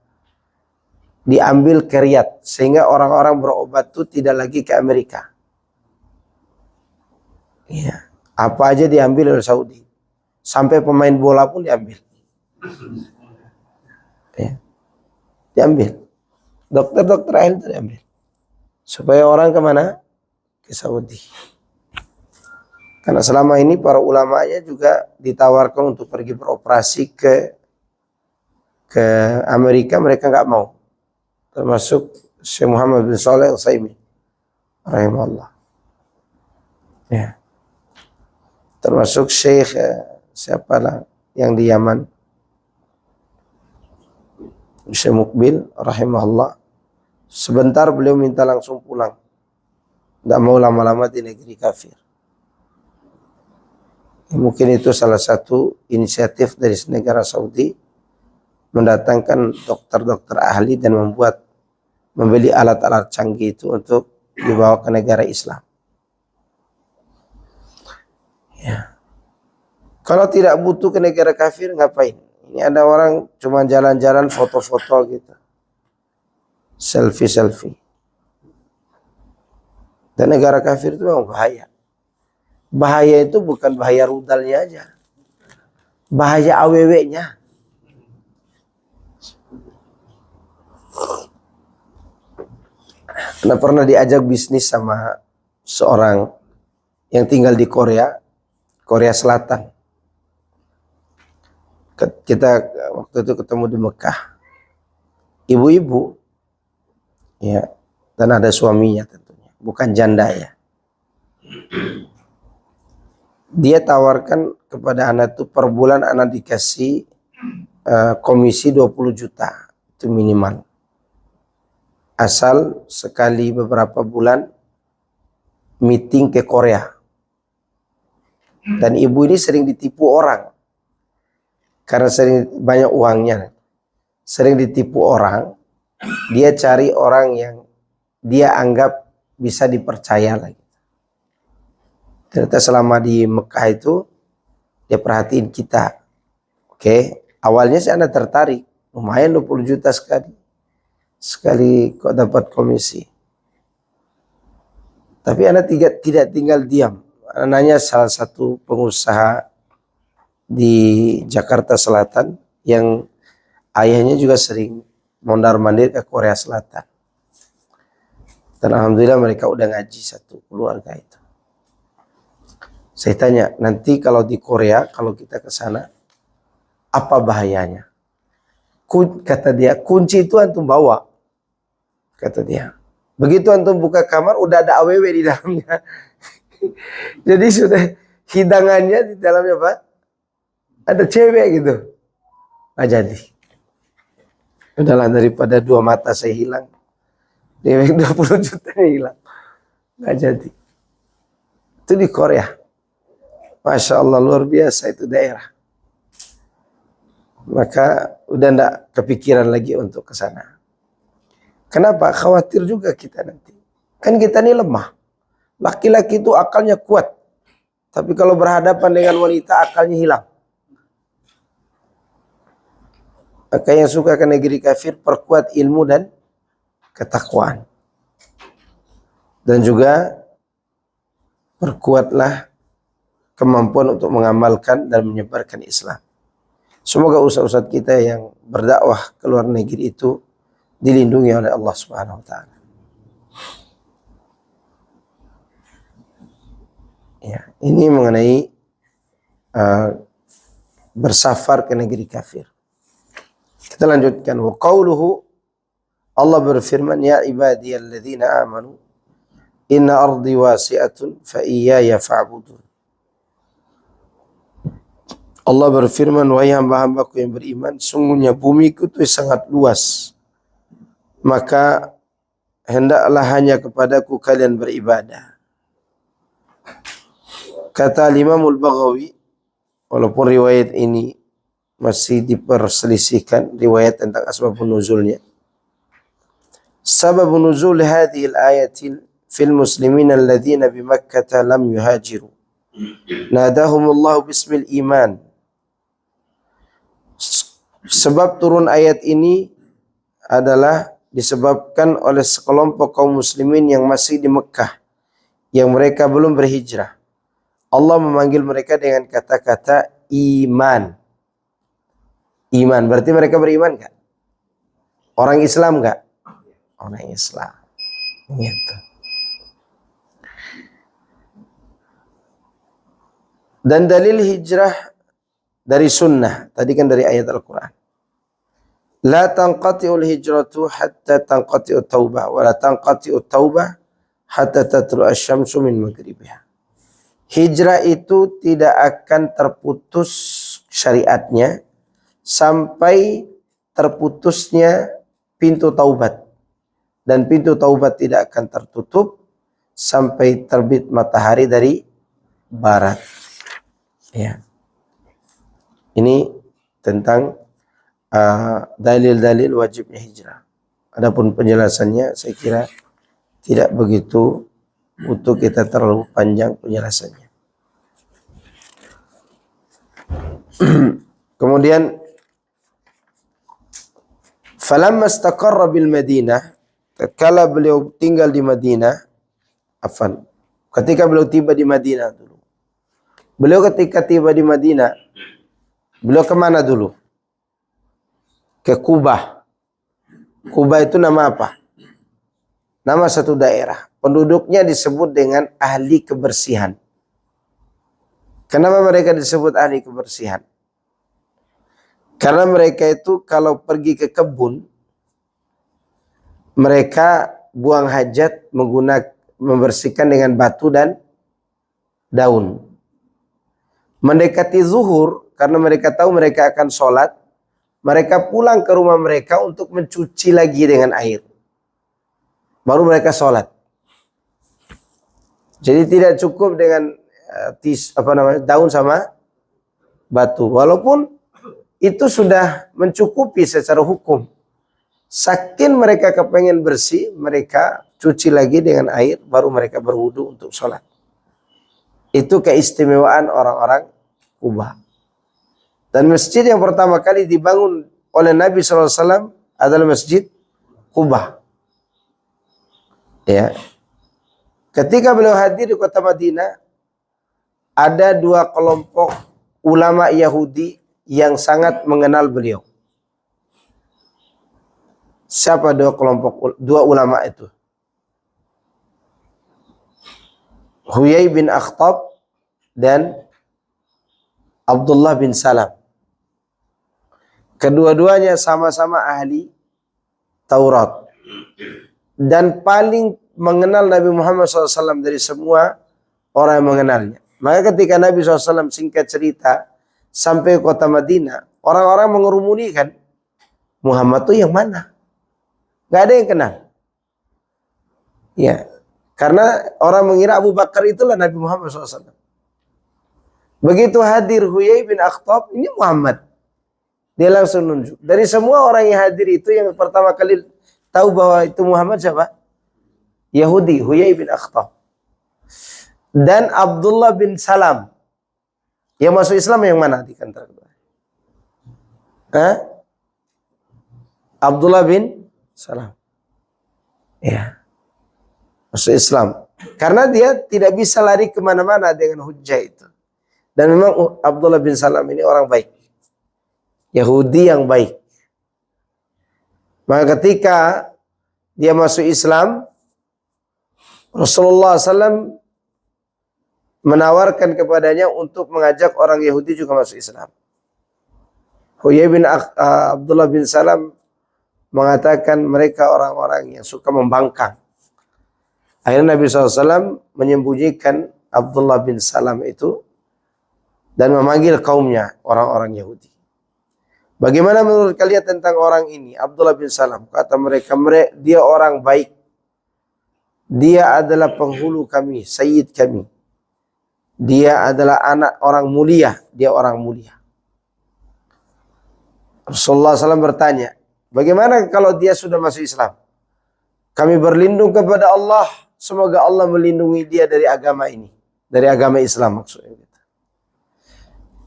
diambil ke Riyadh. Sehingga orang-orang berobat itu tidak lagi ke Amerika. Ya. Apa aja diambil oleh Saudi. Sampai pemain bola pun diambil. Ya. Diambil. Dokter-dokter ahli itu diambil. Supaya orang kemana? Ke Saudi. Karena selama ini para ulamanya juga ditawarkan untuk pergi beroperasi ke ke Amerika, mereka nggak mau. Termasuk Syekh Muhammad bin Shalih Al-Utsaimin rahimahullah. Ya. Termasuk Syekh siapa lah yang di Yaman, Syekh Mukbil rahimahullah. Sebentar beliau minta langsung pulang. Tidak mau lama-lama di negeri kafir. Mungkin itu salah satu inisiatif dari negara Saudi mendatangkan dokter-dokter ahli dan membeli alat-alat canggih itu untuk dibawa ke negara Islam. Ya. Kalau tidak butuh ke negara kafir, ngapain? Ini ada orang cuma jalan-jalan foto-foto gitu. Selfie-selfie. Dan negara kafir itu memang bahaya. Bahaya itu bukan bahaya rudalnya aja. Bahaya aww-nya. Karena pernah diajak bisnis sama seorang yang tinggal di Korea Selatan. Kita waktu itu ketemu di Mekah. Ibu-ibu, ya, dan ada suaminya tentunya, bukan janda ya. Dia tawarkan kepada anak itu per bulan anak dikasih komisi 20 juta, itu minimal. Asal sekali beberapa bulan meeting ke Korea. Dan ibu ini sering ditipu orang. Karena sering banyak uangnya. Sering ditipu orang. Dia cari orang yang dia anggap bisa dipercaya lagi. Ternyata selama di Mekah itu dia perhatiin kita. Oke, awalnya sih Anda tertarik. Lumayan 20 juta sekali kok dapat komisi. Tapi Anda tidak tinggal diam. Anda nanya salah satu pengusaha di Jakarta Selatan yang ayahnya juga sering mondar-mandir ke Korea Selatan. Dan alhamdulillah mereka udah ngaji satu keluarga itu. Saya tanya, nanti kalau di Korea, kalau kita ke sana, apa bahayanya? Kata dia, kunci itu antum bawa. Kata dia. Begitu antum buka kamar, udah ada aww di dalamnya. Jadi sudah hidangannya di dalamnya Pak. Ada cewek gitu. Nggak jadi. Udahlah daripada 2 mata saya hilang. Dewek 20 juta hilang. Nggak jadi. Itu di Korea. Masya Allah luar biasa itu daerah. Maka udah enggak kepikiran lagi untuk ke sana. Kenapa? Khawatir juga kita nanti. Kan kita ini lemah. Laki-laki itu akalnya kuat. Tapi kalau berhadapan dengan wanita akalnya hilang. Maka yang suka ke negeri kafir perkuat ilmu dan ketakwaan. Dan juga perkuatlah kemampuan untuk mengamalkan dan menyebarkan Islam. Semoga ustaz-ustaz kita yang berdakwah ke luar negeri itu dilindungi oleh Allah Subhanahu wa taala. Ya, ini mengenai bersafar ke negeri kafir. Kita lanjutkan. Wa qauluhu, Allah berfirman, ya ibadiyalladzina amanu inna ardi wasi'atun fa iyaya fa'budun. Allah berfirman, wahai hamba-hambaku yang beriman, sungguhnya bumiku itu sangat luas. Maka hendaklah hanya kepadaku kalian beribadah. Kata Imamul Baghawi, walaupun riwayat ini masih diperselisihkan, riwayat tentang asbabun nuzulnya. Sababun nuzul hadhil ayatil fil muslimin alladhina bi Makkah lam yuhajiru. Nadahumullahu bismil iman. Sebab turun ayat ini adalah disebabkan oleh sekelompok kaum muslimin yang masih di Mekah, yang mereka belum berhijrah. Allah memanggil mereka dengan kata-kata iman. Iman, berarti mereka beriman gak? Orang Islam gak? Orang Islam. Gitu. Dan dalil hijrah dari sunnah. Tadi kan dari ayat Al-Quran. La tanqati'ul hijratu hatta tanqati'ut taubah wa la tanqati'ut taubah hatta tatlu'a asy-syamsu min maghribiha. Hijrah itu tidak akan terputus syariatnya sampai terputusnya pintu taubat, dan pintu taubat tidak akan tertutup sampai terbit matahari dari barat. Ya. Ini tentang dalil-dalil wajibnya hijrah. Adapun penjelasannya saya kira tidak begitu utuh, kita terlalu panjang penjelasannya. Kemudian falamma istaqarra bil Madinah, tatkala beliau tinggal di Madinah, ketika beliau tiba di Madinah dulu. Beliau ketika tiba di Madinah, beliau kemana dulu? Ke Kubah. Kubah itu nama apa? Nama satu daerah. Penduduknya disebut dengan ahli kebersihan. Kenapa mereka disebut ahli kebersihan? Karena mereka itu kalau pergi ke kebun, mereka buang hajat membersihkan dengan batu dan daun. Mendekati zuhur, karena mereka tahu mereka akan sholat, mereka pulang ke rumah mereka untuk mencuci lagi dengan air. Baru mereka sholat. Jadi tidak cukup dengan daun sama batu. Walaupun itu sudah mencukupi secara hukum. Saking mereka kepengen bersih, mereka cuci lagi dengan air, baru mereka berwudu untuk sholat. Itu keistimewaan orang-orang Kubah. Dan masjid yang pertama kali dibangun oleh Nabi SAW adalah masjid Kubah. Ya. Ketika beliau hadir di kota Madinah, ada dua kelompok ulama Yahudi yang sangat mengenal beliau. Siapa dua ulama itu? Huyai bin Akhtab dan Abdullah bin Salam. Kedua-duanya sama-sama ahli Taurat. Dan paling mengenal Nabi Muhammad SAW dari semua orang yang mengenalnya. Maka ketika Nabi SAW singkat cerita sampai kota Madinah, orang-orang mengerumunikan, Muhammad itu yang mana? Gak ada yang kenal. Ya, karena orang mengira Abu Bakar itulah Nabi Muhammad SAW. Begitu hadir Huyai bin Akhtab, ini Muhammad. Dia langsung nunjuk. Dari semua orang yang hadir itu, yang pertama kali tahu bahwa itu Muhammad siapa? Yahudi, Huyai bin Akhtab. Dan Abdullah bin Salam. Yang masuk Islam yang mana di antara kedua? Abdullah bin Salam. Ya. Masuk Islam. Karena dia tidak bisa lari kemana-mana dengan hujjah itu. Dan memang Abdullah bin Salam ini orang baik. Yahudi yang baik. Maka ketika dia masuk Islam, Rasulullah SAW menawarkan kepadanya untuk mengajak orang Yahudi juga masuk Islam. Huyai bin Abdullah bin Salam mengatakan mereka orang-orang yang suka membangkang. Akhirnya Nabi SAW menyembunyikan Abdullah bin Salam itu dan memanggil kaumnya, orang-orang Yahudi. Bagaimana menurut kalian tentang orang ini, Abdullah bin Salam? Kata mereka, dia orang baik. Dia adalah penghulu kami, sayyid kami. Dia adalah anak orang mulia, dia orang mulia. Rasulullah SAW bertanya, bagaimana kalau dia sudah masuk Islam? Kami berlindung kepada Allah, semoga Allah melindungi dia dari agama ini, dari agama Islam maksudnya.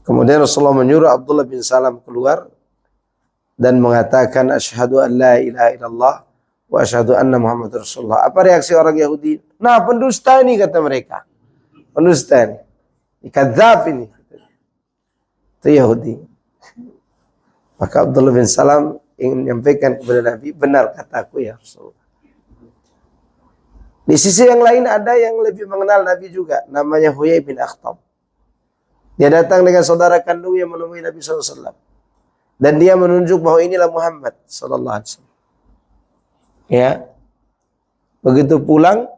Kemudian Rasulullah menyuruh Abdullah bin Salam keluar dan mengatakan asyhadu an la ilaha illallah wa asyhadu anna Muhammad Rasulullah. Apa reaksi orang Yahudi? Nah, pendusta ini kata mereka. Pendusta ini. Kadzab ini. Itu Yahudi. Maka Abdullah bin Salam ingin menyampaikan kepada Nabi, benar kataku ya Rasulullah. Di sisi yang lain ada yang lebih mengenal Nabi juga, namanya Huyai bin Akhtab. Dia datang dengan saudara kandung yang menemui Nabi SAW. Dan dia menunjuk bahwa inilah Muhammad sallallahu alaihi wasallam. Ya. Begitu pulang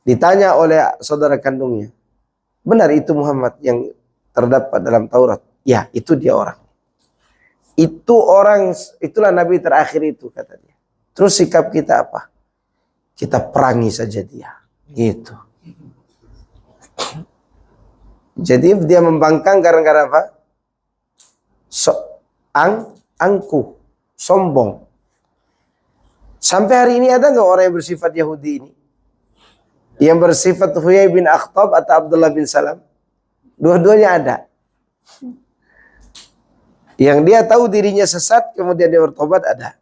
ditanya oleh saudara kandungnya, "Benar itu Muhammad yang terdapat dalam Taurat?" "Ya, itu dia orang. Itu orang, itulah nabi terakhir itu," kata dia. "Terus sikap kita apa? Kita perangi saja dia." Gitu. Jadi dia membangkang gara-gara apa? Angkuh, sombong. Sampai hari ini ada nggak orang yang bersifat Yahudi ini? Yang bersifat Huyai bin Akhtab atau Abdullah bin Salam? Dua-duanya ada. Yang dia tahu dirinya sesat, kemudian dia bertobat, ada.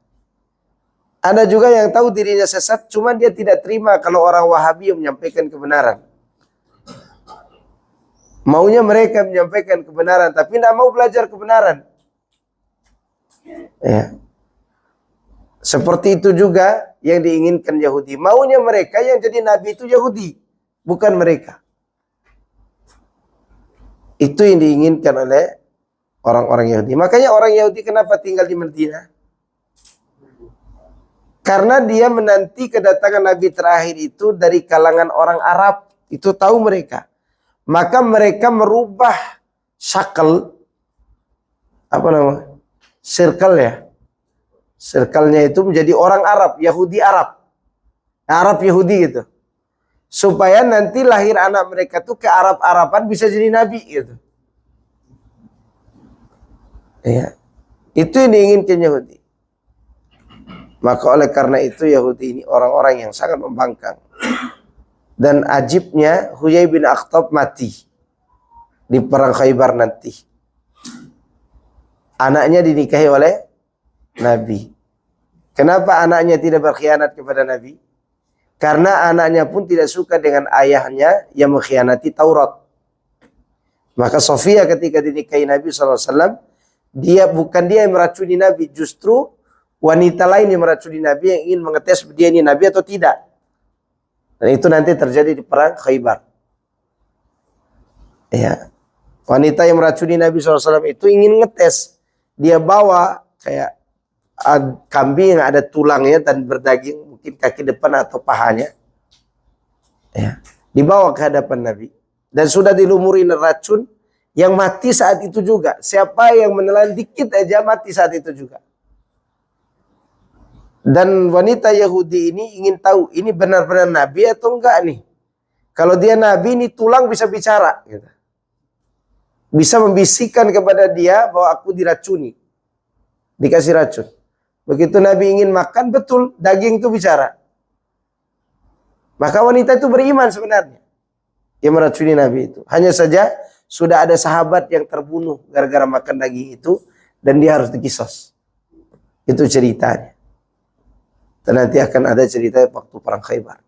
Ada juga yang tahu dirinya sesat, cuman dia tidak terima kalau orang Wahabi yang menyampaikan kebenaran. Maunya mereka menyampaikan kebenaran, tapi tidak mau belajar kebenaran. Ya. Seperti itu juga yang diinginkan Yahudi. Maunya mereka yang jadi nabi itu Yahudi, bukan mereka. Itu yang diinginkan oleh orang-orang Yahudi. Makanya orang Yahudi kenapa tinggal di Madinah? Karena dia menanti kedatangan nabi terakhir itu dari kalangan orang Arab. Itu tahu mereka. Maka mereka merubah syakal, apa namanya? Circle ya. Circle-nya itu menjadi orang Arab, Yahudi Arab. Arab Yahudi gitu. Supaya nanti lahir anak mereka tuh ke Arab-Araban bisa jadi nabi gitu. Ya. Itu yang diinginkan Yahudi. Maka oleh karena itu Yahudi ini orang-orang yang sangat membangkang. Dan ajibnya Huyai bin Akhtab mati di perang Khaybar nanti. Anaknya dinikahi oleh Nabi. Kenapa anaknya tidak berkhianat kepada Nabi? Karena anaknya pun tidak suka dengan ayahnya yang mengkhianati Taurat. Maka Sofia ketika dinikahi Nabi SAW, bukan dia yang meracuni Nabi, justru wanita lain yang meracuni Nabi yang ingin mengetes dia ini Nabi atau tidak. Dan itu nanti terjadi di perang Khaybar. Ya. Wanita yang meracuni Nabi SAW itu ingin ngetes. Dia bawa kayak kambing yang ada tulangnya dan berdaging, mungkin kaki depan atau pahanya. Ya. Dibawa ke hadapan Nabi. Dan sudah dilumuri racun yang mati saat itu juga. Siapa yang menelan dikit aja mati saat itu juga. Dan wanita Yahudi ini ingin tahu, ini benar-benar Nabi atau enggak nih. Kalau dia Nabi, ini tulang bisa bicara. Gitu. Bisa membisikkan kepada dia bahwa aku diracuni. Dikasih racun. Begitu Nabi ingin makan, betul, daging itu bicara. Maka wanita itu beriman sebenarnya. Yang meracuni Nabi itu. Hanya saja, sudah ada sahabat yang terbunuh gara-gara makan daging itu. Dan dia harus dikisos. Itu ceritanya. Dan nanti akan ada cerita waktu perang Khaybar.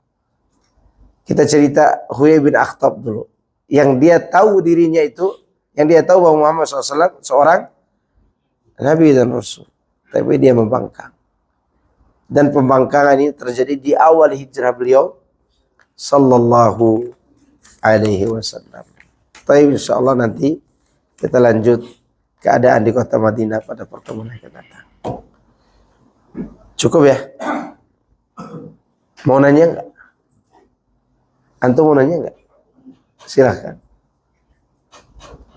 Kita cerita Huyai bin Akhtab dulu. Yang dia tahu dirinya itu, yang dia tahu bahwa Muhammad SAW seorang Nabi dan Rasul. Tapi dia membangkang. Dan pembangkangan ini terjadi di awal hijrah beliau sallallahu alaihi wasallam. Tapi insyaallah nanti kita lanjut keadaan di kota Madinah pada pertemuan yang akan datang. Cukup ya? Mau nanya enggak? Antum mau nanya enggak? Silahkan.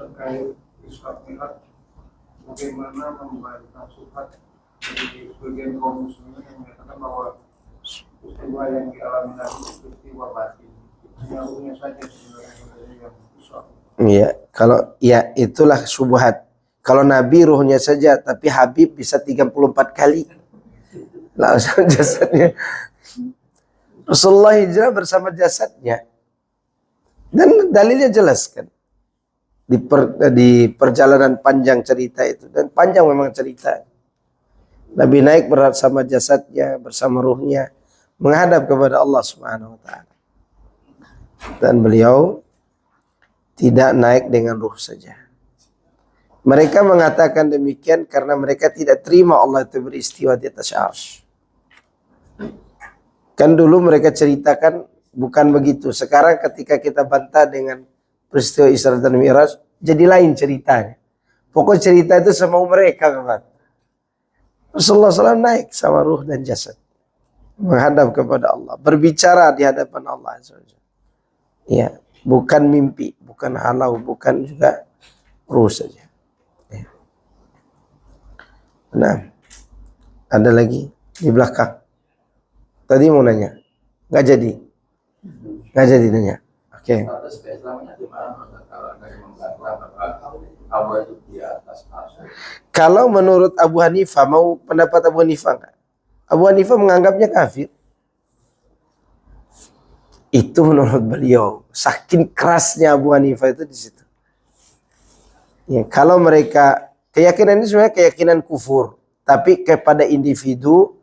Terkait Isra Mi'raj, bagaimana membantah subhat dari sebagian kaum muslimin yang menyatakan bahwa peristiwa yang dialami Nabi itu peristiwa batin. Yang saja sebenarnya yang Isra. Iya, kalau ya itulah syubhat. Kalau Nabi ruhnya saja, tapi Habib bisa 34 kali. Langsung jasadnya. Rasulullah hijrah bersama jasadnya. Dan dalilnya jelas kan. Di perjalanan panjang cerita itu. Dan panjang memang cerita. Nabi naik bersama jasadnya, bersama ruhnya. Menghadap kepada Allah Subhanahu wa ta'ala. Dan beliau tidak naik dengan ruh saja. Mereka mengatakan demikian karena mereka tidak terima Allah itu beristiwa di atas arsy. Kan dulu mereka ceritakan bukan begitu. Sekarang ketika kita bantah dengan peristiwa Isra dan Mi'raj, jadi lain ceritanya. Pokok cerita itu semau mereka, kawan. Rasulullah SAW naik sama ruh dan jasad, menghadap kepada Allah, berbicara di hadapan Allah Azza wa Jalla. Ya, bukan mimpi, bukan halau, bukan juga ruh saja. Ya. Nah, ada lagi di belakang. Tadi mau nanya, nggak jadi, nggak jadi nanya. Oke. Kalau menurut Abu Hanifah, mau pendapat Abu Hanifah nggak? Abu Hanifah menganggapnya kafir. Itu menurut beliau. Saking kerasnya Abu Hanifah itu di situ. Ya, kalau mereka, keyakinan ini sebenarnya keyakinan kufur. Tapi kepada individu,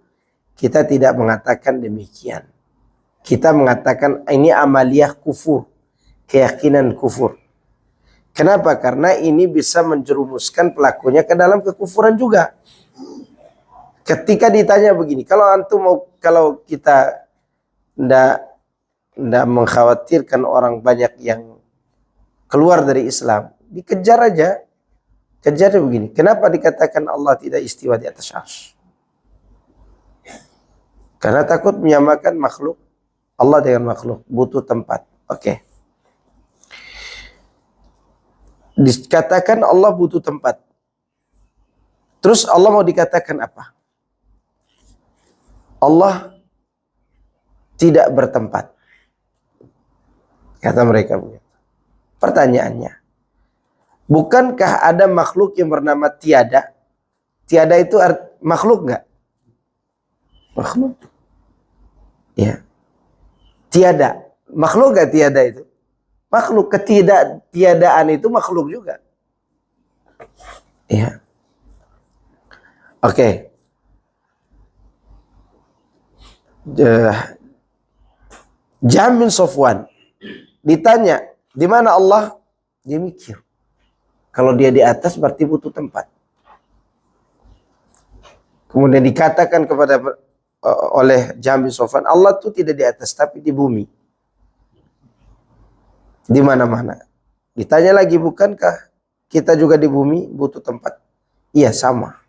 kita tidak mengatakan demikian. Kita mengatakan ini amaliyah kufur. Keyakinan kufur. Kenapa? Karena ini bisa menjerumuskan pelakunya ke dalam kekufuran juga. Ketika ditanya begini, kalau kita tidak mengkhawatirkan orang banyak yang keluar dari Islam, dikejar aja. Kejar begini. Kenapa dikatakan Allah tidak istiwa di atas arsy? Karena takut menyamakan makhluk Allah dengan makhluk, butuh tempat. Oke. Dikatakan Allah butuh tempat. Terus Allah mau dikatakan apa? Allah tidak bertempat. Kata mereka begitu. Pertanyaannya, bukankah ada makhluk yang bernama tiada? Tiada itu makhluk nggak? Makhluk. Ya. Tiada. Makhluk nggak tiada itu? Makhluk. Ketiadaan itu makhluk juga. Ya. Oke. Jahm bin Safwan ditanya, di mana Allah? Dia mikir. Kalau dia di atas berarti butuh tempat. Kemudian dikatakan oleh Jahm bin Safwan, Allah itu tidak di atas tapi di bumi. Di mana-mana. Ditanya lagi, bukankah kita juga di bumi butuh tempat? Iya, sama.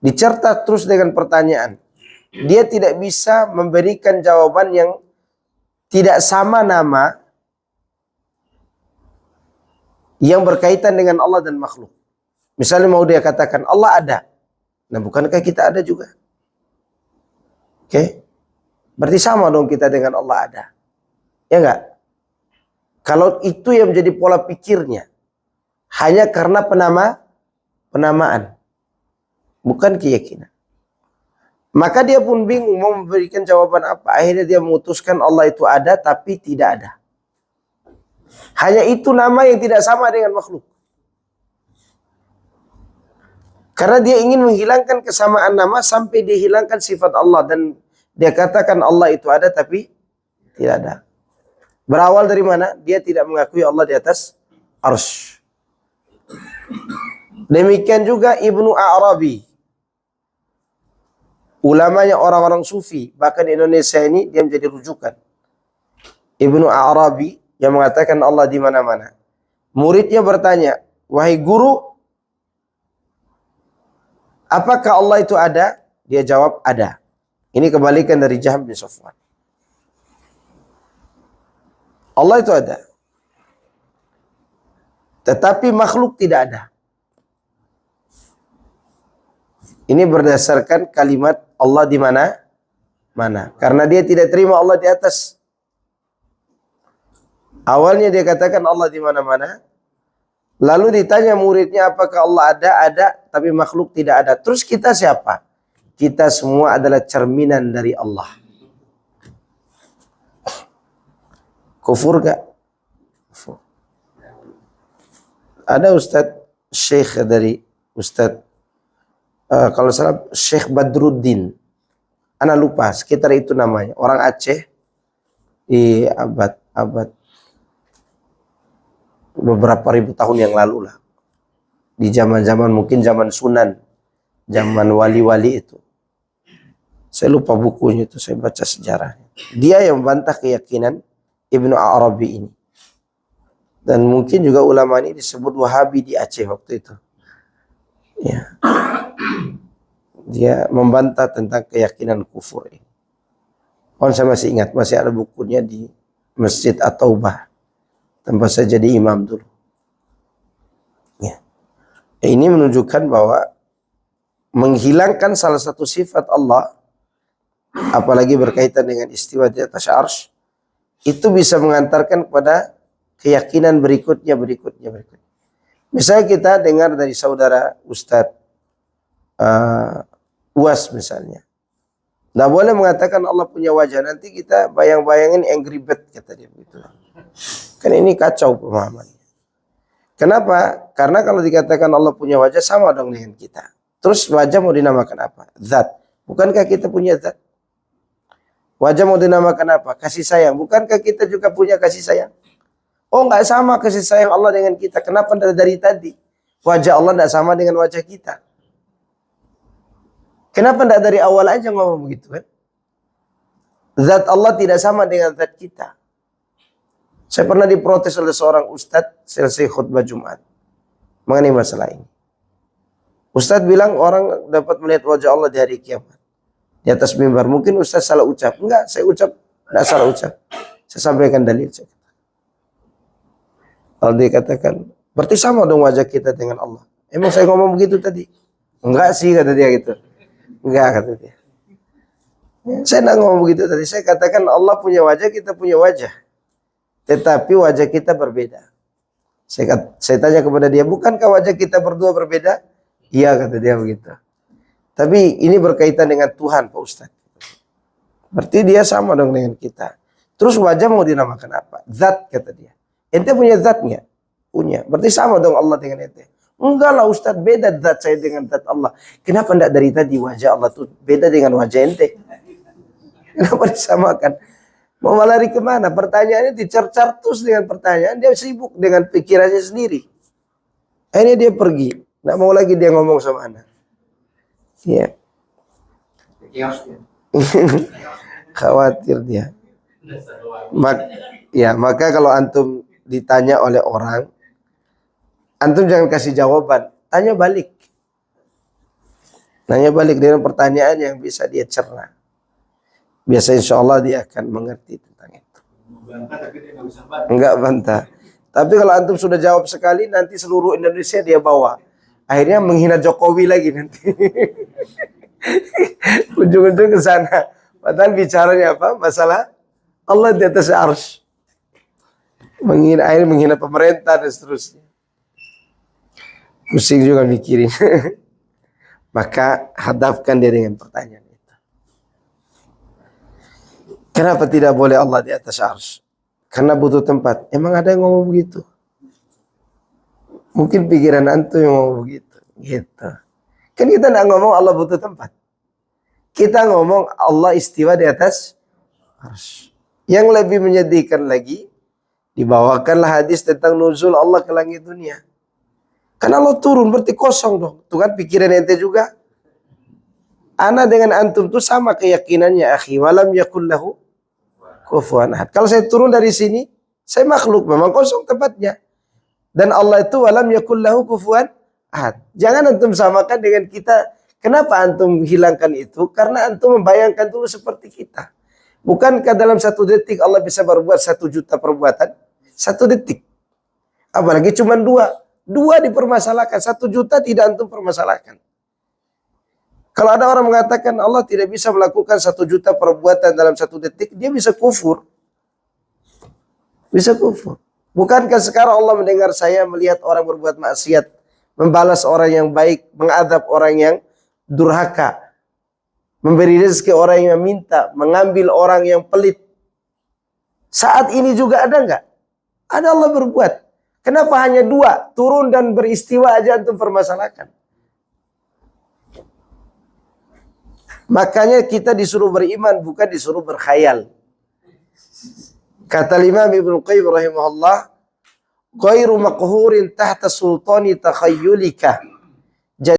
Dicerta terus dengan pertanyaan. Dia tidak bisa memberikan jawaban yang tidak sama nama yang berkaitan dengan Allah dan makhluk. Misalnya mau dia katakan Allah ada. Nah, bukankah kita ada juga? Oke. Berarti sama dong kita dengan Allah ada. Ya enggak? Kalau itu yang menjadi pola pikirnya, hanya karena penamaan, bukan keyakinan. Maka dia pun bingung mau memberikan jawaban apa. Akhirnya dia memutuskan Allah itu ada tapi tidak ada. Hanya itu nama yang tidak sama dengan makhluk. Karena dia ingin menghilangkan kesamaan nama sampai dia hilangkan sifat Allah. Dan dia katakan Allah itu ada tapi tidak ada. Berawal dari mana? Dia tidak mengakui Allah di atas arsy. Demikian juga Ibnu Arabi. Ulamanya orang-orang sufi. Bahkan di Indonesia ini dia menjadi rujukan. Ibnu Arabi yang mengatakan Allah di mana-mana. Muridnya bertanya, wahai guru, apakah Allah itu ada? Dia jawab, ada. Ini kebalikan dari Jahm bin Safwan. Allah itu ada. Tetapi makhluk tidak ada. Ini berdasarkan kalimat Allah di mana? Mana? Karena dia tidak terima Allah di atas. Awalnya dia katakan Allah di mana-mana. Lalu ditanya muridnya apakah Allah ada? Ada, tapi makhluk tidak ada. Terus kita siapa? Kita semua adalah cerminan dari Allah. Kufur gak? Kufur. Ada Ustadz Syekh dari Ustadz kalau salah Syekh Badruddin. Ana lupa sekitar itu namanya. Orang Aceh di abad beberapa ribu tahun yang lalu lah. Di zaman-zaman mungkin zaman Sunan, zaman wali-wali itu. Saya lupa bukunya itu, saya baca sejarahnya. Dia yang membantah keyakinan Ibnu Arabi ini. Dan mungkin juga ulama ini disebut Wahabi di Aceh waktu itu. Ya. Dia membantah tentang keyakinan kufur ini. Saya masih ingat, masih ada bukunya di Masjid At-Taubah, tempat saya jadi imam dulu. Ya. Ini menunjukkan bahwa menghilangkan salah satu sifat Allah, apalagi berkaitan dengan istiwa di atas arsy, itu bisa mengantarkan kepada keyakinan berikutnya. Misalnya kita dengar dari saudara Ustadz UAS misalnya. Nggak boleh mengatakan Allah punya wajah. Nanti kita bayang-bayangin Angry Bird, kata dia begitu. Kan ini kacau pemahamannya. Kenapa? Karena kalau dikatakan Allah punya wajah, sama dong dengan kita. Terus wajah mau dinamakan apa? Zat. Bukankah kita punya zat? Wajah mau dinamakan apa? Kasih sayang. Bukankah kita juga punya kasih sayang? Oh, nggak sama kasih sayang Allah dengan kita. Kenapa dari tadi? Wajah Allah nggak sama dengan wajah kita. Kenapa tidak dari awal aja ngomong begitu kan? Zat Allah tidak sama dengan zat kita. Saya pernah diprotes oleh seorang ustadz selesai khutbah Jumat mengenai masalah ini. Ustadz bilang orang dapat melihat wajah Allah di hari kiamat di atas mimbar. Mungkin ustadz salah ucap. Enggak, saya ucap tidak salah ucap. Saya sampaikan dalil. Kalau dia katakan, berarti sama dong wajah kita dengan Allah. Emang saya ngomong begitu tadi? Enggak sih, kata dia gitu. Enggak, kata dia. Saya tidak ngomong begitu tadi. Saya katakan Allah punya wajah, kita punya wajah. Tetapi wajah kita berbeda. Saya tanya kepada dia, bukankah wajah kita berdua berbeda? Iya, kata dia begitu. Tapi ini berkaitan dengan Tuhan, Pak Ustadz. Berarti dia sama dong dengan kita. Terus wajah mau dinamakan apa? Zat, kata dia. Ente punya zat nggak? Punya. Berarti sama dong Allah dengan ente. Enggak lah Ustadz, beda zat saya dengan zat Allah. Kenapa enggak dari tadi wajah Allah tuh beda dengan wajah ente? Kenapa disamakan? Mau lari kemana? Pertanyaannya dicercar terus dengan pertanyaan. Dia sibuk dengan pikirannya sendiri. Akhirnya dia pergi. Nggak mau lagi dia ngomong sama anak. Ya. Khawatir dia. Maka kalau antum ditanya oleh orang, antum jangan kasih jawaban. Tanya balik. Tanya balik dengan pertanyaan yang bisa dia cerna. Biasa insya Allah dia akan mengerti tentang itu. Enggak bantah. Tapi kalau antum sudah jawab sekali, nanti seluruh Indonesia dia bawa. Akhirnya menghina Jokowi lagi nanti. Ujung-ujung ke sana. Padahal bicaranya apa? Masalah Allah di atas arsy. Akhirnya menghina pemerintah dan seterusnya. Pusing juga mikirin. Maka hadapkan dia dengan pertanyaan. Kenapa tidak boleh Allah di atas arsy? Karena butuh tempat. Emang ada yang ngomong begitu? Mungkin pikiran antum yang ngomong begitu. Gitu. Kan kita tidak ngomong Allah butuh tempat. Kita ngomong Allah istiwa di atas arsy. Yang lebih menyedihkan lagi, dibawakanlah hadis tentang nuzul Allah ke langit dunia. Karena Allah turun berarti kosong dong. Tuh kan pikiran ente juga. Ana dengan antum tuh sama keyakinannya, akhi. Walam yakullahu kufuwan ahad. Kalau saya turun dari sini, saya makhluk, memang kosong tempatnya. Dan Allah itu walam yakullahu kufuwan ahad. Jangan antum samakan dengan kita. Kenapa antum hilangkan itu? Karena antum membayangkan dulu seperti kita. Bukankah dalam 1 detik Allah bisa berbuat 1 juta perbuatan? 1 detik. Apalagi cuma 2. 2 dipermasalahkan. 1 juta tidak antum permasalahkan. Kalau ada orang mengatakan Allah tidak bisa melakukan 1 juta perbuatan dalam 1 detik, dia bisa kufur. Bisa kufur. Bukankah sekarang Allah mendengar saya melihat orang berbuat maksiat, membalas orang yang baik, mengadab orang yang durhaka, memberi rezeki orang yang minta, mengambil orang yang pelit. Saat ini juga ada enggak? Ada Allah berbuat. Kenapa hanya 2? Turun dan beristiwa aja antum permasalahkan. Makanya kita disuruh beriman, bukan disuruh berkhayal. Kata Imam Ibnu Qayyim rahimahullah, ghairu maqhurin tahta sultani takhayyulika